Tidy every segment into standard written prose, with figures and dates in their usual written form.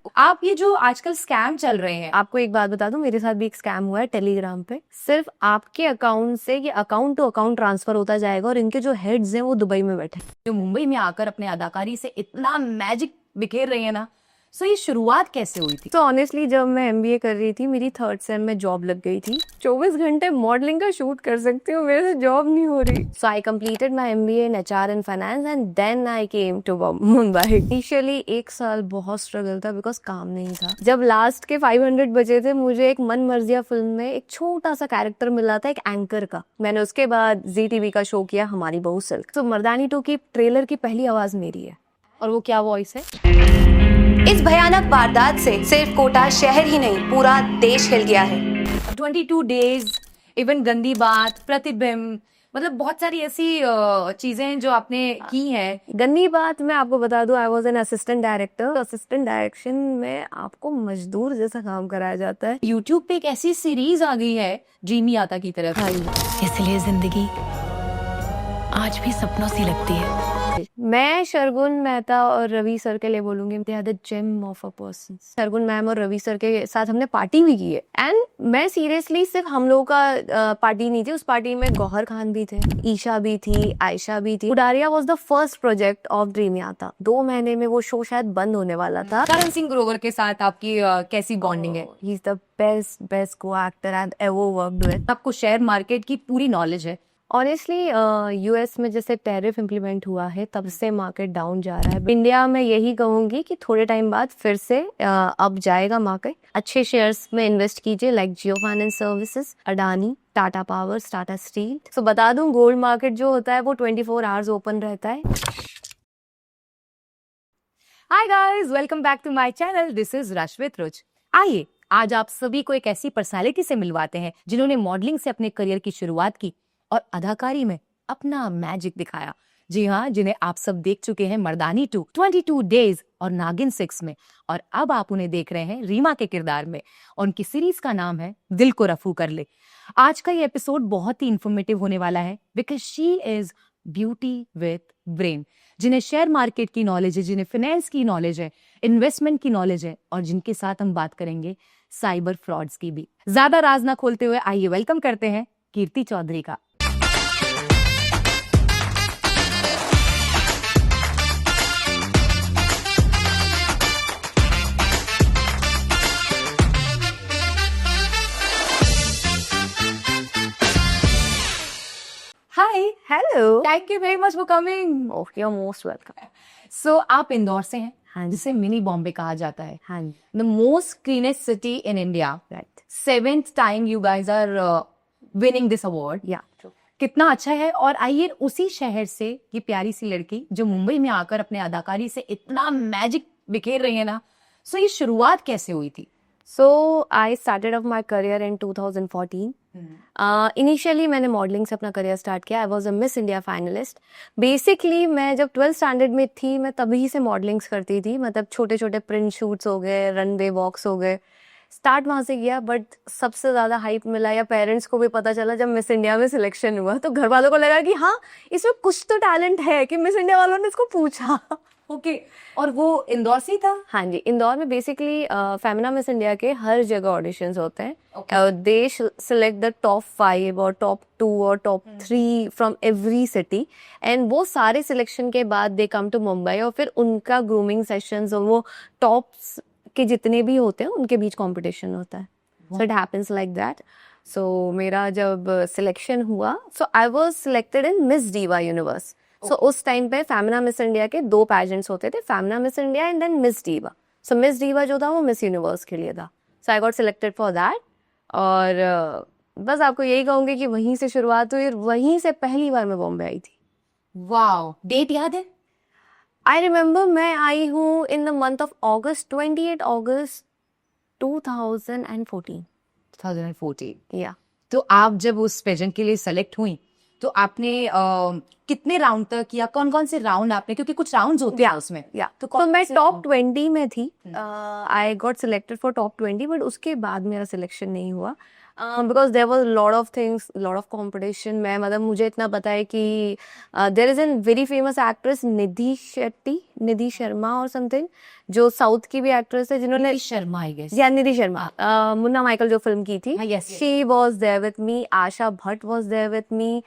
आप ये जो आजकल स्कैम चल रहे हैं, आपको एक बात बता दूं, मेरे साथ भी एक स्कैम हुआ है टेलीग्राम पे। सिर्फ आपके अकाउंट से ये अकाउंट टू अकाउंट ट्रांसफर होता जाएगा और इनके जो हेड्स हैं वो दुबई में बैठे हैं। जो मुंबई में आकर अपने अदाकारी से इतना मैजिक बिखेर रही है ना, सो ये शुरुआत कैसे हुई थी? तो ऑनेस्टली जब मैं एमबीए कर रही थी, मेरी थर्ड सेम में जॉब लग गई थी। 24 घंटे मॉडलिंग का शूट कर सकती हूँ, मेरे से जॉब नहीं हो रही। So I completed my MBA in HR and finance and then I came to Mumbai. Initially 1 साल बहुत स्ट्रगल था बिकॉज काम नहीं था। जब लास्ट के 500 बचे थे, मुझे एक मन मर्जिया फिल्म में एक छोटा सा कैरेक्टर मिला था, एक एंकर का। मैंने उसके बाद जी टीवी का शो किया, हमारी बहू सिल्क। तो मर्दानी 2 की ट्रेलर की पहली आवाज मेरी है। और वो क्या वॉइस है? इस भयानक वारदात से सिर्फ कोटा शहर ही नहीं, पूरा देश हिल गया है। 22 डेज, इवन गंदी बात, प्रतिबिंब, मतलब बहुत सारी ऐसी चीजें हैं जो आपने की हैं। गंदी बात मैं आपको बता दूं, I was an assistant director. Assistant direction में आपको मजदूर जैसा काम कराया जाता है। यूट्यूब पे एक ऐसी सीरीज आ गई है जीमी आता की तरफ। हाँ, इसलिए जिंदगी आज भी सपनों सी लगती है। मैं शर्गुन मेहता और रवि सर के लिए बोलूंगी, they are the gem of a person. Sargun ma'am और रवि सर के साथ हमने पार्टी भी की है। एंड मैं सीरियसली, सिर्फ हम लोगों का पार्टी नहीं थी, उस पार्टी में गौहर खान भी थे, ईशा भी थी, आयशा भी थी। Udaariyan was the first project of dream याता। 2 महीने में वो शो शायद बंद होने वाला था। करण सिंह ग्रोवर के साथ आपकी कैसी बॉन्डिंग है? ही इज द बेस्ट को actor I have ever worked with. आपको शेयर मार्केट की पूरी नॉलेज है? ऑनेस्टली यूएस में जैसे टैरिफ इम्प्लीमेंट हुआ है, तब से मार्केट डाउन जा रहा है। इंडिया में यही कहूंगी कि थोड़े टाइम बाद फिर से अप जाएगा मार्केट। अच्छे शेयर्स में इन्वेस्ट कीजिए, like Jio finance services, Adani, Tata power, Tata steel. So बता दूं, गोल्ड मार्केट जो होता है वो 24 आवर्स ओपन रहता है। Hi guys, welcome back to my channel. This is Rashmit Ruch. आइए आज आप सभी को एक ऐसी पर्सनालिटी से मिलवाते हैं जिन्होंने मॉडलिंग से अपने करियर की शुरुआत की और अदाकारी में अपना मैजिक दिखाया। जी हाँ, जिन्हें आप सब देख चुके हैं मर्दानी 2, 22 डेज और नागिन 6 में, और अब आप उन्हें देख रहे हैं रीमा के किरदार में। और उनकी सीरीज का नाम है दिल को रफू कर ले। आज का ये एपिसोड बहुत ही इंफॉर्मेटिव होने वाला है because she is beauty with brain. जिन्हें शेयर मार्केट की नॉलेज है, जिन्हें फाइनेंस की नॉलेज है, इन्वेस्टमेंट की नॉलेज है, और जिनके साथ हम बात करेंगे साइबर फ्रॉड्स की भी। ज्यादा राज ना खोलते हुए आइए वेलकम करते हैं कीर्ति चौधरी का। Hi, hello, thank you very much for coming. Okay, you are most welcome. So आप इंदौर से हैं, हाँ जी, जिसे मिनी बॉम्बे कहा जाता है, हाँ जी, the most cleanest city in India. Right, 7th time you guys are winning this award. या कितना अच्छा है। और आइए उसी शहर से ये प्यारी सी लड़की जो मुंबई में आकर अपने अदाकारी से इतना मैजिक बिखेर रही है ना, सो ये शुरुआत कैसे हुई थी? So I started off my career in 2014। इनिशियली मैंने मॉडलिंग से अपना करियर स्टार्ट किया। I was a Miss India finalist. Basically मैं जब 12th स्टैंडर्ड में थी, मैं तभी से मॉडलिंग्स करती थी। मतलब छोटे छोटे प्रिंट शूट्स हो गए, रनवे वॉक्स हो गए, स्टार्ट वहाँ से किया। बट सबसे ज़्यादा हाइप मिला, या पेरेंट्स को भी पता चला जब मिस इंडिया में सिलेक्शन हुआ, तो घर वालों को लगा कि हाँ, इसमें कुछ तो टैलेंट है, कि मिस इंडिया वालों ने इसको पूछा। ओके, और वो इंदौर से ही था? हाँ जी, इंदौर में बेसिकली फेमिना मिस इंडिया के हर जगह ऑडिशंस होते हैं। Okay. They select the top 5 और टॉप 2 और top 3 from every city, and वो सारे सिलेक्शन के बाद दे कम टू मुंबई, और फिर उनका ग्रूमिंग सेशंस और वो टॉप्स के जितने भी होते हैं उनके बीच कंपटीशन होता है। So it happens like that. So मेरा जब सिलेक्शन हुआ, so I was selected in Miss Diva Universe. So उस टाइम पे फेमिना मिस इंडिया के 2 पैजेंट्स होते थे, Femina Miss India and then Miss Diva. So Miss Diva जो था वो मिस यूनिवर्स के लिए था। So I got selected for that. और बस आपको यही कहूँगी कि वहीं से शुरुआत हुई, और वहीं से पहली बार मैं बॉम्बे आई थी। वाओ, डेट याद है? आई रिमेम्बर मैं आई हूँ इन द मंथ ऑफ अगस्त, 28 अगस्त 2014। 2014। या तो आप जब उस पेजेंट के लिए सेलेक्ट हुई तो आपने कितने राउंड तक, या कौन कौन से राउंड आपने, क्योंकि कुछ राउंड्स होते हैं उसमें, या तो तो मैं टॉप 20 में थी। I got selected for top 20, but उसके बाद मेरा सिलेक्शन नहीं हुआ। Because there was lot of things, lot of competition. मैं मतलब मुझे इतना पता है कि there is an very famous actress Nidhi Sharma और समथिंग, जो साउथ की भी एक्ट्रेस है, जिन्होंने शर्मा आई गेस। या निधि शर्मा, मुन्ना माइकल जो फिल्म की थी, हाँ, yes, yes. She was there with me. Asha Bhatt was there with me.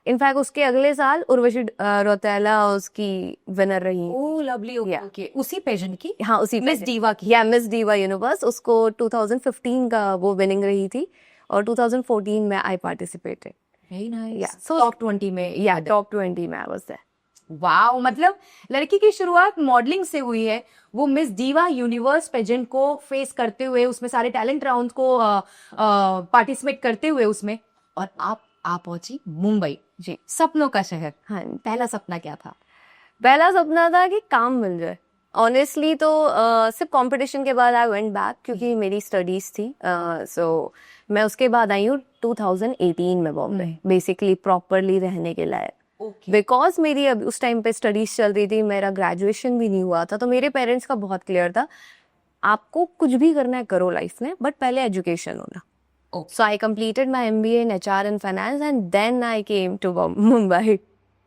In fact उसके अगले साल उर्वशी रौतेला उसकी विनर रही। Oh lovely, okay Yeah. Okay. उसी पेजेंट की? हाँ, उसी मिस डीवा की। या मिस डीवा यूनिवर्स, उसको 2015 का वो विनिंग रही थी, और 2014 में I participated. Very nice. Yeah, so- top 20 में या टॉप 20 में आई वाज देयर। वाओ, मतलब लड़की की शुरुआत मॉडलिंग से हुई है, वो मिस डीवा यूनिवर्स पेजेंट को फेस करते हुए, उसमें सारे टैलेंट राउंड को पार्टिसिपेट करते हुए उसमें, और आप पहुंची मुंबई, जी सपनों का शहर। हाँ। पहला सपना क्या था? पहला सपना था कि काम मिल जाए। ऑनेस्टली तो सिर्फ कंपटीशन के बाद आई वेंट बैक, क्योंकि मेरी स्टडीज थी। सो मैं उसके बाद आई हूँ 2018 में बॉम्बे, बेसिकली प्रॉपरली रहने के लायक। ओके। बिकॉज मेरी अब उस टाइम पे स्टडीज चल रही थी, मेरा ग्रेजुएशन भी नहीं हुआ था, तो मेरे पेरेंट्स का बहुत क्लियर था, आपको कुछ भी करना है करो लाइफ में, बट पहले एजुकेशन होना। Okay. So I completed my MBA in HR and finance, and then I came to Mumbai.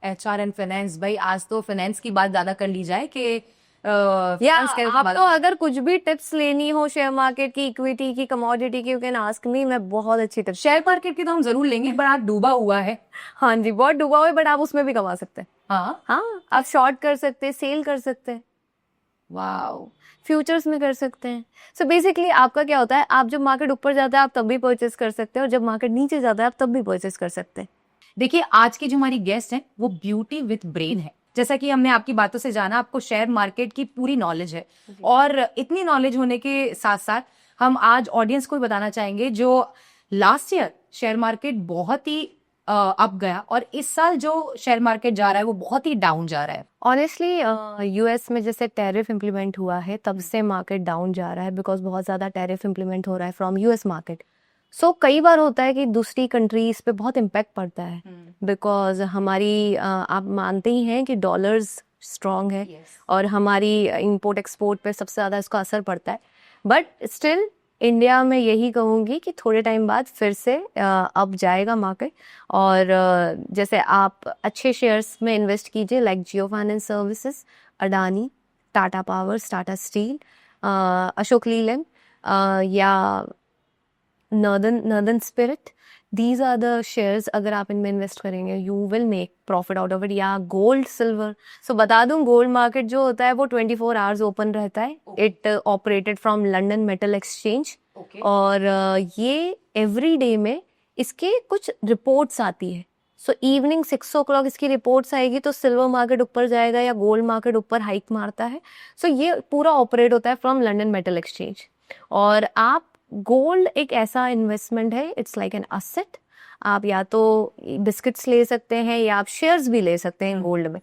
HR and finance, भाई आज तो फाइनेंस की बात ज्यादा कर ली जाए कि आपको अगर कुछ भी टिप्स लेनी हो शेयर मार्केट की, इक्विटी की, कमोडिटी की, यू कैन आस्क मी, मैं बहुत अच्छी टिप्स। शेयर मार्केट की तो हम जरूर लेंगे, पर आज डूबा हुआ है। हाँ जी, बहुत डूबा हुआ है, बट आप उसमें भी कमा सकते हैं। हाँ, हाँ, आप शॉर्ट कर सकते हैं, सेल कर सकते हैं, वाओ। फ्यूचर्स में कर सकते हैं। सो बेसिकली आपका क्या होता है, आप जब मार्केट ऊपर जाता है आप तब भी परचेस कर सकते हैं, और जब मार्केट नीचे जाता है आप तब भी परचेस कर सकते हैं। देखिए, आज की जो हमारी गेस्ट है वो ब्यूटी विथ ब्रेन है। जैसा कि हमने आपकी बातों से जाना, आपको शेयर मार्केट की पूरी नॉलेज है, और इतनी नॉलेज होने के साथ साथ हम आज ऑडियंस को भी बताना चाहेंगे, जो लास्ट ईयर शेयर मार्केट बहुत ही अप गया, और इस साल जो शेयर मार्केट जा रहा है वो बहुत ही डाउन जा रहा है। ऑनेस्टली यूएस में जैसे टैरिफ इम्प्लीमेंट हुआ है, तब से मार्केट डाउन जा रहा है, बिकॉज बहुत ज़्यादा टैरिफ इम्प्लीमेंट हो रहा है फ्रॉम यूएस मार्केट। सो कई बार होता है कि दूसरी कंट्रीज पे बहुत इम्पैक्ट पड़ता है, बिकॉज हमारी आप मानते ही हैं कि डॉलर्स स्ट्रॉन्ग है, और हमारी इंपोर्ट एक्सपोर्ट पे सबसे ज़्यादा इसका असर पड़ता है। बट स्टिल इंडिया में यही कहूँगी कि थोड़े टाइम बाद फिर से अप जाएगा मार्केट, और जैसे आप अच्छे शेयर्स में इन्वेस्ट कीजिए, like Jio finance services, Adani, Tata powers, Tata steel, Ashok Leyland, या northern spirit. These are the shares, अगर आप इनमें इन्वेस्ट करेंगे you will make profit out of it. या गोल्ड, सिल्वर। सो बता दूं, गोल्ड मार्केट जो होता है वो 24 आवर्स ओपन रहता है। It operated from London metal exchange, और ये एवरी डे में इसके कुछ रिपोर्ट्स आती है। सो इवनिंग 6 o'clock इसकी रिपोर्ट्स आएगी, तो सिल्वर मार्केट ऊपर जाएगा या गोल्ड मार्केट ऊपर हाइक मारता है। सो ये पूरा ऑपरेट होता है फ्रॉम लंदन मेटल एक्सचेंज। और आप गोल्ड एक ऐसा इन्वेस्टमेंट है, इट्स लाइक एन असेट। आप या तो बिस्किट्स ले सकते हैं, या आप शेयर्स भी ले सकते हैं गोल्ड में।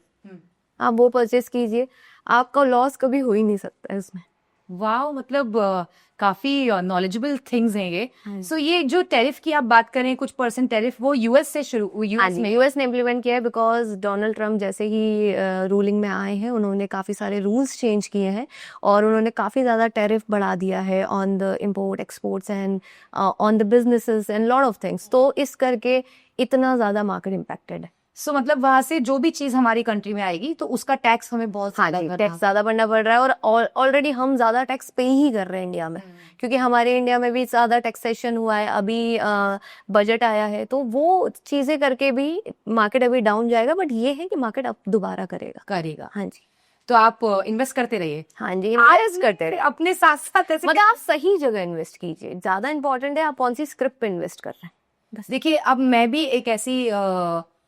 आप वो परचेस कीजिए, आपका लॉस कभी हो ही नहीं सकता है इसमें। वाओ, मतलब काफी नॉलेजेबल थिंग्स हैं ये। सो ये जो टैरिफ की आप बात करें, कुछ परसेंट टैरिफ, वो यूएस से शुरू हुई, हाँ यूएस जी, में। यूएस ने इम्प्लीमेंट किया है, बिकॉज डोनाल्ड ट्रम्प जैसे ही रूलिंग में आए हैं, उन्होंने काफ़ी सारे रूल्स चेंज किए हैं, और उन्होंने काफ़ी ज़्यादा टैरिफ बढ़ा दिया है on the import exports and on the businesses and lot of things. तो इस करके इतना ज़्यादा मार्केट इम्पैक्टेड है। सो मतलब वहां से जो भी चीज हमारी कंट्री में आएगी तो उसका टैक्स हमें बहुत ज्यादा भरना टैक्स ज़्यादा भरना पड़ रहा है, और ऑलरेडी हम ज़्यादा टैक्स पे ही कर रहे हैं इंडिया में, क्योंकि हमारे इंडिया में भी ज़्यादा टैक्सेशन हुआ है। अभी बजट आया है, तो वो चीज़ें करके भी मार्केट अभी डाउन जाएगा, बट ये है कि मार्केट अब दोबारा करेगा। हाँ जी, तो आप इन्वेस्ट करते रहिए। हाँ जी, इन्वेस्ट करते रहे, अपने साथ साथ ऐसे मतलब आप सही जगह इन्वेस्ट कीजिए। ज़्यादा इंपॉर्टेंट है आप कौन सी स्क्रिप्ट पे इन्वेस्ट कर रहे हैं। देखिए, अब मैं भी एक ऐसी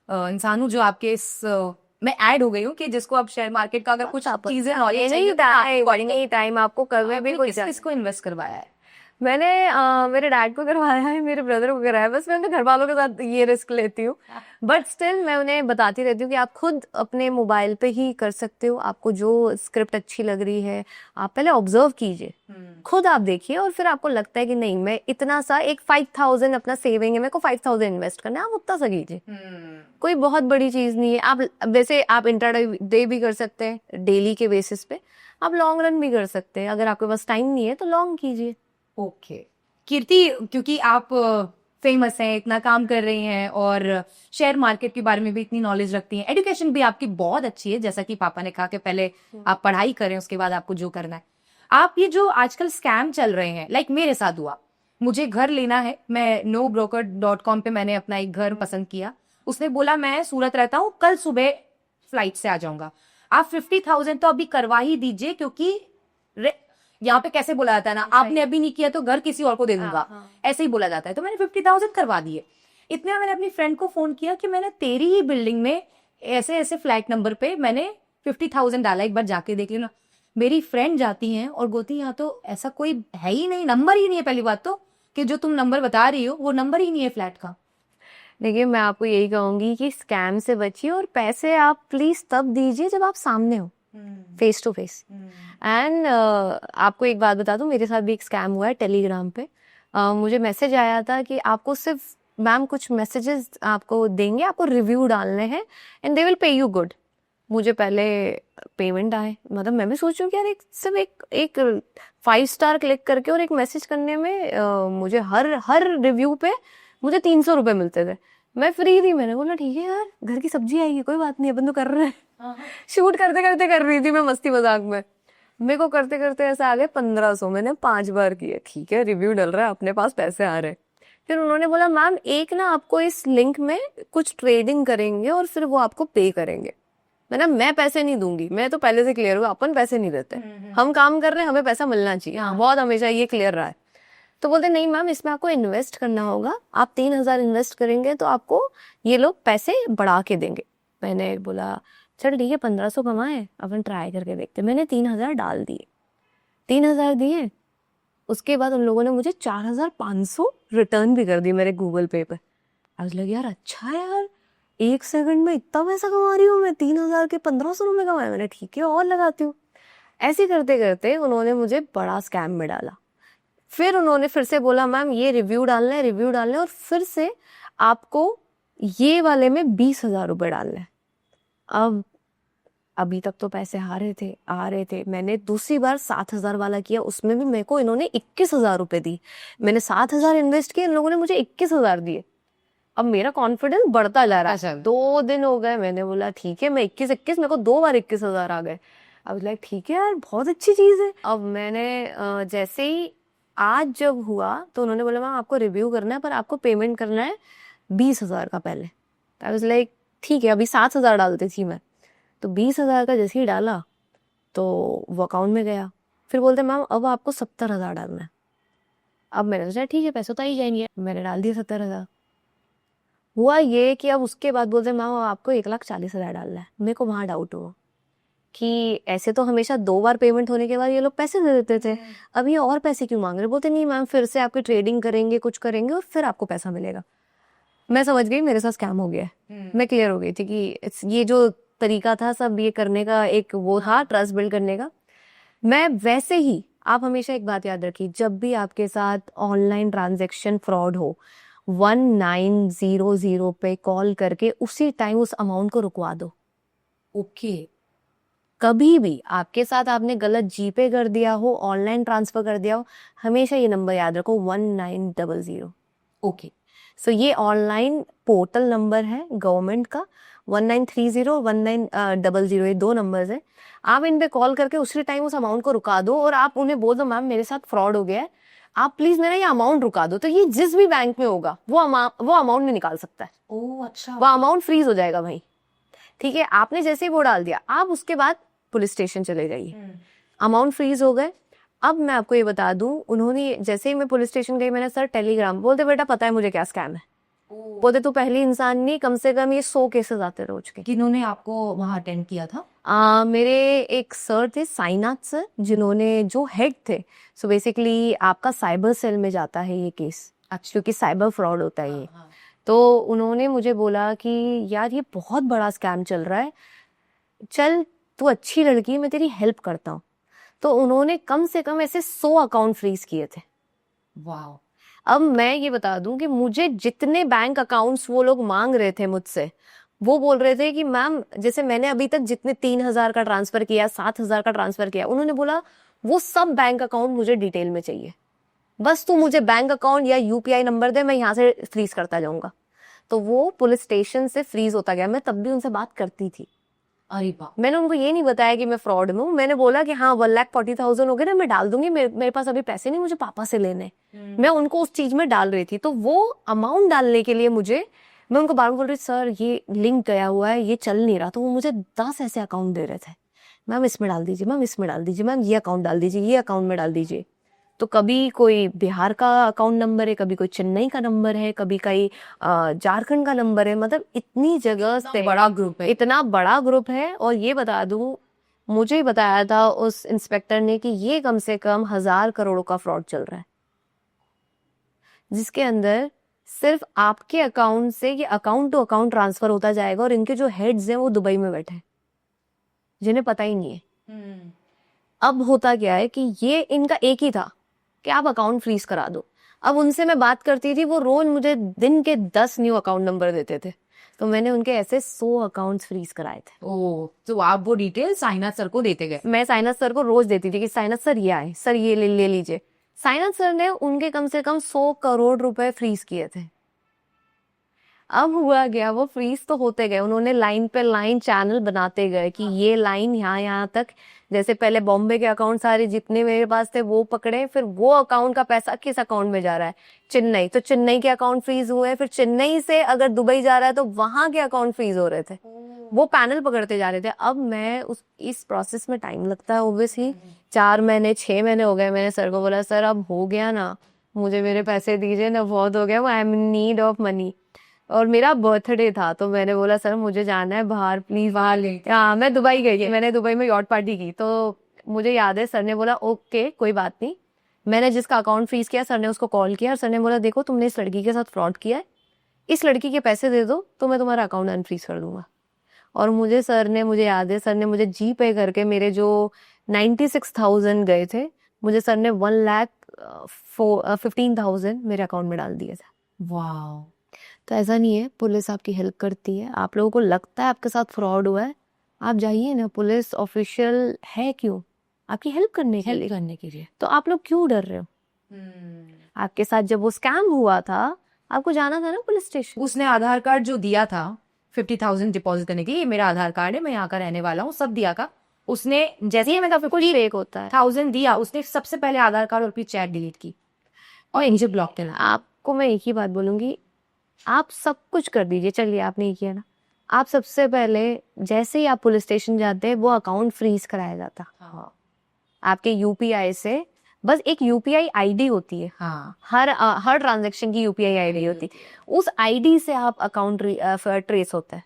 इंसान हूँ जो आपके इस मैं ऐड हो गई हूँ कि जिसको अब शेयर मार्केट का अगर कुछ चीजें knowledge चाहिए तो नहीं टाइम आपको करवे भी कोई किसको इन्वेस्ट करवाया है? मैंने मेरे डैड को करवाया है, मेरे ब्रदर को कराया है, बस मैं अपने घर वालों के साथ ये रिस्क लेती हूँ। बट स्टिल मैं उन्हें बताती रहती हूँ कि आप खुद अपने मोबाइल पे ही कर सकते हो। आपको जो स्क्रिप्ट अच्छी लग रही है आप पहले ऑब्जर्व कीजिए, खुद आप देखिए, और फिर आपको लगता है कि नहीं मैं इतना सा, एक 5,000 अपना सेविंग है, मेरे को 5,000 इन्वेस्ट करना है, आप उतना सा कीजिए। कोई बहुत बड़ी चीज नहीं है। आप वैसे आप इंट्राडे भी कर सकते हैं, डेली के बेसिस पे। आप लॉन्ग रन भी कर सकते हैं, अगर आपके पास टाइम नहीं है तो लॉन्ग कीजिए। ओके, कीर्ति, क्योंकि आप फेमस हैं, इतना काम कर रही हैं और शेयर मार्केट के बारे में भी इतनी नॉलेज रखती हैं, एजुकेशन भी आपकी बहुत अच्छी है, जैसा कि पापा ने कहा कि पहले आप पढ़ाई करें, उसके बाद आपको जो करना है। आप ये जो आजकल स्कैम चल रहे हैं, लाइक मेरे साथ हुआ, मुझे घर लेना है, मैं nobroker.com पे मैंने अपना एक घर पसंद किया, उसने बोला मैं सूरत रहता हूँ, कल सुबह फ्लाइट से आ जाऊंगा, आप 50,000 तो अभी करवा ही दीजिए, क्योंकि यहाँ पे कैसे बोला जाता है ना, आपने अभी नहीं किया तो घर किसी और को दे दूंगा, ऐसे ही बोला जाता है। तो मैंने 50,000 करवा दिए। इतने में मैंने अपनी फ्रेंड को फोन किया कि मैंने तेरी ही बिल्डिंग में ऐसे ऐसे फ्लैट नंबर पे मैंने 50,000 डाला, एक बार जाके देख लेना। मेरी फ्रेंड जाती हैं और बोलती यहाँ तो ऐसा कोई है ही नहीं, नंबर ही नहीं है, पहली बात तो कि जो तुम नंबर बता रही हो वो नंबर ही नहीं है फ्लैट का। देखिए, मैं आपको यही कहूंगी कि स्कैम से बचिए और पैसे आप प्लीज तब दीजिए जब आप सामने हो, फेस टू फेस। एंड आपको एक बात बता दूं, मेरे साथ भी एक स्कैम हुआ है टेलीग्राम पे। मुझे मैसेज आया था कि आपको सिर्फ मैम कुछ मैसेजेस आपको देंगे, आपको रिव्यू डालने हैं and they will pay you good. मुझे पहले पेमेंट आए, मतलब मैं भी सोचूं कि यार सिर्फ एक 5 स्टार क्लिक करके और एक मैसेज करने में मुझे हर रिव्यू पे मुझे 300 रुपए मिलते थे। मैं फ्री थी, मैंने बोला ठीक है यार, घर की सब्जी आएगी, कोई बात नहीं, अपन तो कर रहे हैं। शूट करते करते कर रही थी मैं मस्ती मजाक में, मेरे को करते करते ऐसा आ गए 1500। मैंने 5 बार किए, ठीक है रिव्यू डल रहा है, अपने पास पैसे आ रहे हैं। फिर उन्होंने बोला मैम एक ना आपको इस लिंक में कुछ ट्रेडिंग करेंगे और फिर वो आपको पे करेंगे। मैं पैसे नहीं दूंगी, मैं तो पहले से क्लियर हुआ, अपन पैसे नहीं देते, हम काम कर रहे हैं, हमें पैसा मिलना चाहिए। हाँ, बहुत हमेशा ये क्लियर रहा है। तो बोलते नहीं मैम इसमें आपको इन्वेस्ट करना होगा, आप 3,000 इन्वेस्ट करेंगे तो आपको ये लोग पैसे बढ़ा के देंगे। मैंने बोला चल ठीक है 1500 कमाए, अपन ट्राई करके देखते। मैंने 3,000 डाल दिए, 3,000 दिए, उसके बाद उन लोगों ने मुझे 4,500 रिटर्न भी कर दी मेरे गूगल पे पे। आई वाज लाइक यार अच्छा है यार, 1 सेकंड में इतना पैसा कमा रही हूँ मैं, 3,000 के 1,500 रुपए कमाए मैंने, ठीक है और लगाती हूँ। ऐसे करते करते उन्होंने मुझे बड़ा स्कैम में डाला। फिर उन्होंने फिर से बोला मैम ये रिव्यू डालना है और फिर से आपको ये वाले में 20,000 रुपए डालना है। अब अभी तक तो पैसे आ रहे थे। मैंने दूसरी बार 7,000 वाला किया, उसमें भी मेरे को इन्होंने 21,000 रुपए दी। मैंने 7,000 इन्वेस्ट किए, इन लोगों ने मुझे 21,000 दिए। अब मेरा कॉन्फिडेंस बढ़ता जा रहा है। 2 दिन हो गए, मैंने बोला ठीक है मैं 21 मेरे को 2 बार 21,000 आ गए। अब लाइक ठीक है यार बहुत अच्छी चीज है। अब मैंने जैसे ही आज जब हुआ तो उन्होंने बोला मैम आपको रिव्यू करना है पर आपको पेमेंट करना है 20,000 का पहले। आई वाज लाइक ठीक है, अभी 7,000 डालती थी मैं, तो 20,000 का जैसे ही डाला तो वो अकाउंट में गया। फिर बोलते मैम अब आपको 70,000 डालना है। अब मैंने सोचा ठीक है पैसे तो आ ही जाएंगे, मैंने डाल दिया 70,000। हुआ ये कि अब उसके बाद बोलते मैम अब आपको 1,40,000 डालना है। मेरे को वहां डाउट हुआ कि ऐसे तो हमेशा 2 बार पेमेंट होने के बाद ये लोग पैसे दे देते थे, अब ये और पैसे क्यों मांग रहे। बोलते नहीं मैम फिर से आपकी ट्रेडिंग करेंगे, कुछ करेंगे और फिर आपको पैसा मिलेगा। मैं समझ गई मेरे साथ स्कैम हो गया है। मैं क्लियर हो गई थी कि ये जो तरीका था सब ये करने का, एक वो था ट्रस्ट बिल्ड करने का। मैं वैसे ही, आप हमेशा एक बात याद रखिए, जब भी आपके साथ ऑनलाइन ट्रांजैक्शन फ्रॉड हो 1900 पे कॉल करके उसी टाइम उस अमाउंट को रुकवा दो। ओके। कभी भी आपके साथ आपने गलत जीपे कर दिया हो, ऑनलाइन ट्रांसफर कर दिया हो, हमेशा ये नंबर याद रखो 1900। ओके। सो ये ऑनलाइन पोर्टल नंबर है गवर्नमेंट का, 1930 1900, ये 2 नंबर्स है। आप इन पे कॉल करके उसी टाइम उस अमाउंट को रुका दो और आप उन्हें बोल दो मैम मेरे साथ फ्रॉड हो गया है, आप प्लीज मेरा ये अमाउंट रुका दो। तो ये जिस भी बैंक में होगा वो अमाउंट नहीं निकाल सकता है। ओह अच्छा। वो अमाउंट फ्रीज हो जाएगा भाई। ठीक है, आपने जैसे ही वो डाल दिया, आप उसके बाद पुलिस स्टेशन चले जाइए, अमाउंट फ्रीज हो गए। अब मैं आपको ये बता दूं, उन्होंने जैसे ही मैं पुलिस स्टेशन गई, मैंने सर टेलीग्राम, बोलते बेटा पता है मुझे क्या स्कैम है। बोलते तू पहली इंसान नहीं, कम से कम ये 100 केसेस आते रोज के। किन्होंने आपको वहां अटेंड किया था? मेरे एक सर थे साईनाथ सर, जिन्होंने जो हेड थे। सो बेसिकली आपका साइबर सेल में जाता है ये केस, क्योंकि साइबर फ्रॉड होता है ये। तो उन्होंने मुझे बोला कि यार ये बहुत बड़ा स्कैम चल रहा है, चल तू अच्छी लड़की है मैं तेरी हेल्प करता हूँ। तो उन्होंने कम से कम ऐसे 100 अकाउंट फ्रीज किए थे। वाह। अब मैं ये बता दूं कि मुझे जितने बैंक अकाउंट्स वो लोग मांग रहे थे मुझसे, वो बोल रहे थे कि मैम जैसे मैंने अभी तक जितने 3,000 का ट्रांसफर किया, 7,000 का ट्रांसफर किया, उन्होंने बोला वो सब बैंक अकाउंट मुझे डिटेल में चाहिए। बस तू मुझे बैंक अकाउंट या यूपीआई नंबर दे, मैं यहाँ से फ्रीज करता जाऊंगा। तो वो पुलिस स्टेशन से फ्रीज होता गया। मैं तब भी उनसे बात करती थी। अरे वाह। मैंने उनको ये नहीं बताया कि मैं फ्रॉड में हूँ। मैंने बोला कि हाँ 1,40,000 हो गए ना, मैं डाल दूंगी, मेरे पास अभी पैसे नहीं, मुझे पापा से लेने। मैं उनको उस चीज में डाल रही थी। तो वो अमाउंट डालने के लिए मैं उनको बार बार बोल रही थी, सर ये लिंक गया हुआ है, ये चल नहीं रहा। तो वो मुझे 10 ऐसे अकाउंट दे रहे थे, मैम इसमें डाल दीजिए, मैम इसमें डाल दीजिए, मैम ये अकाउंट डाल दीजिए, ये अकाउंट में डाल दीजिए। तो कभी कोई बिहार का अकाउंट नंबर है, कभी कोई चेन्नई का नंबर है, कभी कहीं झारखंड का नंबर है। मतलब इतनी जगह से बड़ा ग्रुप है। इतना बड़ा ग्रुप है। और ये बता दूं, मुझे ही बताया था उस इंस्पेक्टर ने कि ये कम से कम 1,000 करोड़ का फ्रॉड चल रहा है, जिसके अंदर सिर्फ आपके अकाउंट से ये अकाउंट टू अकाउंट ट्रांसफर होता जाएगा। और इनके जो हेड्स हैं वो दुबई में बैठे हैं, जिन्हें पता ही नहीं है। अब होता क्या है कि ये इनका एक ही था कि आप अकाउंट फ्रीज करा दो। अब उनसे मैं बात करती थी, वो रोज मुझे दिन के 10 न्यू अकाउंट नंबर देते थे। तो मैंने उनके ऐसे 100 अकाउंट्स फ्रीज कराए थे। ओ, तो आप वो डिटेल साइनाथ सर को देते गए? मैं साइनाथ सर को रोज देती थी कि साइनाथ सर ये आए, सर ये ले लीजिए। साइनाथ सर ने उनके कम से कम 100 करोड़ रुपए फ्रीज किए थे। अब हुआ गया, वो फ्रीज तो होते गए, उन्होंने लाइन पे लाइन चैनल बनाते गए कि ये लाइन यहाँ तक। जैसे पहले बॉम्बे के अकाउंट सारे जितने मेरे पास थे वो पकड़े, फिर वो अकाउंट का पैसा किस अकाउंट में जा रहा है, चेन्नई, तो चेन्नई के अकाउंट फ्रीज हुए। फिर चेन्नई से अगर दुबई जा रहा है तो वहां के अकाउंट फ्रीज हो रहे थे। वो पैनल पकड़ते जा रहे थे। अब मैं इस प्रोसेस में टाइम लगता है ऑब्वियसली। 4 महीने 6 महीने हो गए। मैंने सर को बोला, सर अब हो गया ना, मुझे मेरे पैसे दीजिए ना, बहुत हो गया, I am in need of money. और मेरा बर्थडे था तो मैंने बोला, सर मुझे जाना है बाहर, प्लीज बाहर ले। हाँ, मैं दुबई गई थी, मैंने दुबई में यॉट पार्टी की। तो मुझे याद है सर ने बोला ओके कोई बात नहीं। मैंने जिसका अकाउंट फ्रीज किया, सर ने उसको कॉल किया और सर ने बोला, देखो तुमने इस लड़की के साथ फ्रॉड किया है, इस लड़की के पैसे दे दो तो मैं तुम्हारा अकाउंट अनफ्रीज कर दूंगा। और मुझे याद है सर ने मुझे जी पे करके मेरे जो 96,000 गए थे, मुझे सर ने 1,15,000 मेरे अकाउंट में डाल दिए थे। वाह। तो ऐसा नहीं है, पुलिस आपकी हेल्प करती है। आप लोगों को लगता है आपके साथ फ्रॉड हुआ है, आप जाइए ना, पुलिस ऑफिशियल है क्यों, आपकी हेल्प करने के लिए। तो आप लोग क्यों डर रहे हो? आपके साथ जब वो स्कैम हुआ था, आपको जाना था ना पुलिस स्टेशन। उसने आधार कार्ड जो दिया था 50,000 डिपॉजिट करने की, ये मेरा आधार कार्ड है, मैं यहाँ का रहने वाला हूँ, सब दिया का उसने। जैसे ही मैं कुछ फेक होता है। 1000 दिया, उसने सबसे पहले आधार कार्ड और फिर चैट डिलीट की और मुझे ब्लॉक करना। आपको मैं एक ही बात बोलूंगी, आप सब कुछ कर दीजिए, चलिए आपने ये किया ना, आप सबसे पहले जैसे ही आप पुलिस स्टेशन जाते हैं वो अकाउंट फ्रीज कराया जाता। हाँ। आपके यूपीआई से, बस एक यूपीआई आईडी होती है। हाँ। हर ट्रांजैक्शन की यूपीआई आईडी होती है, उस आईडी से आप अकाउंट ट्रेस होता है।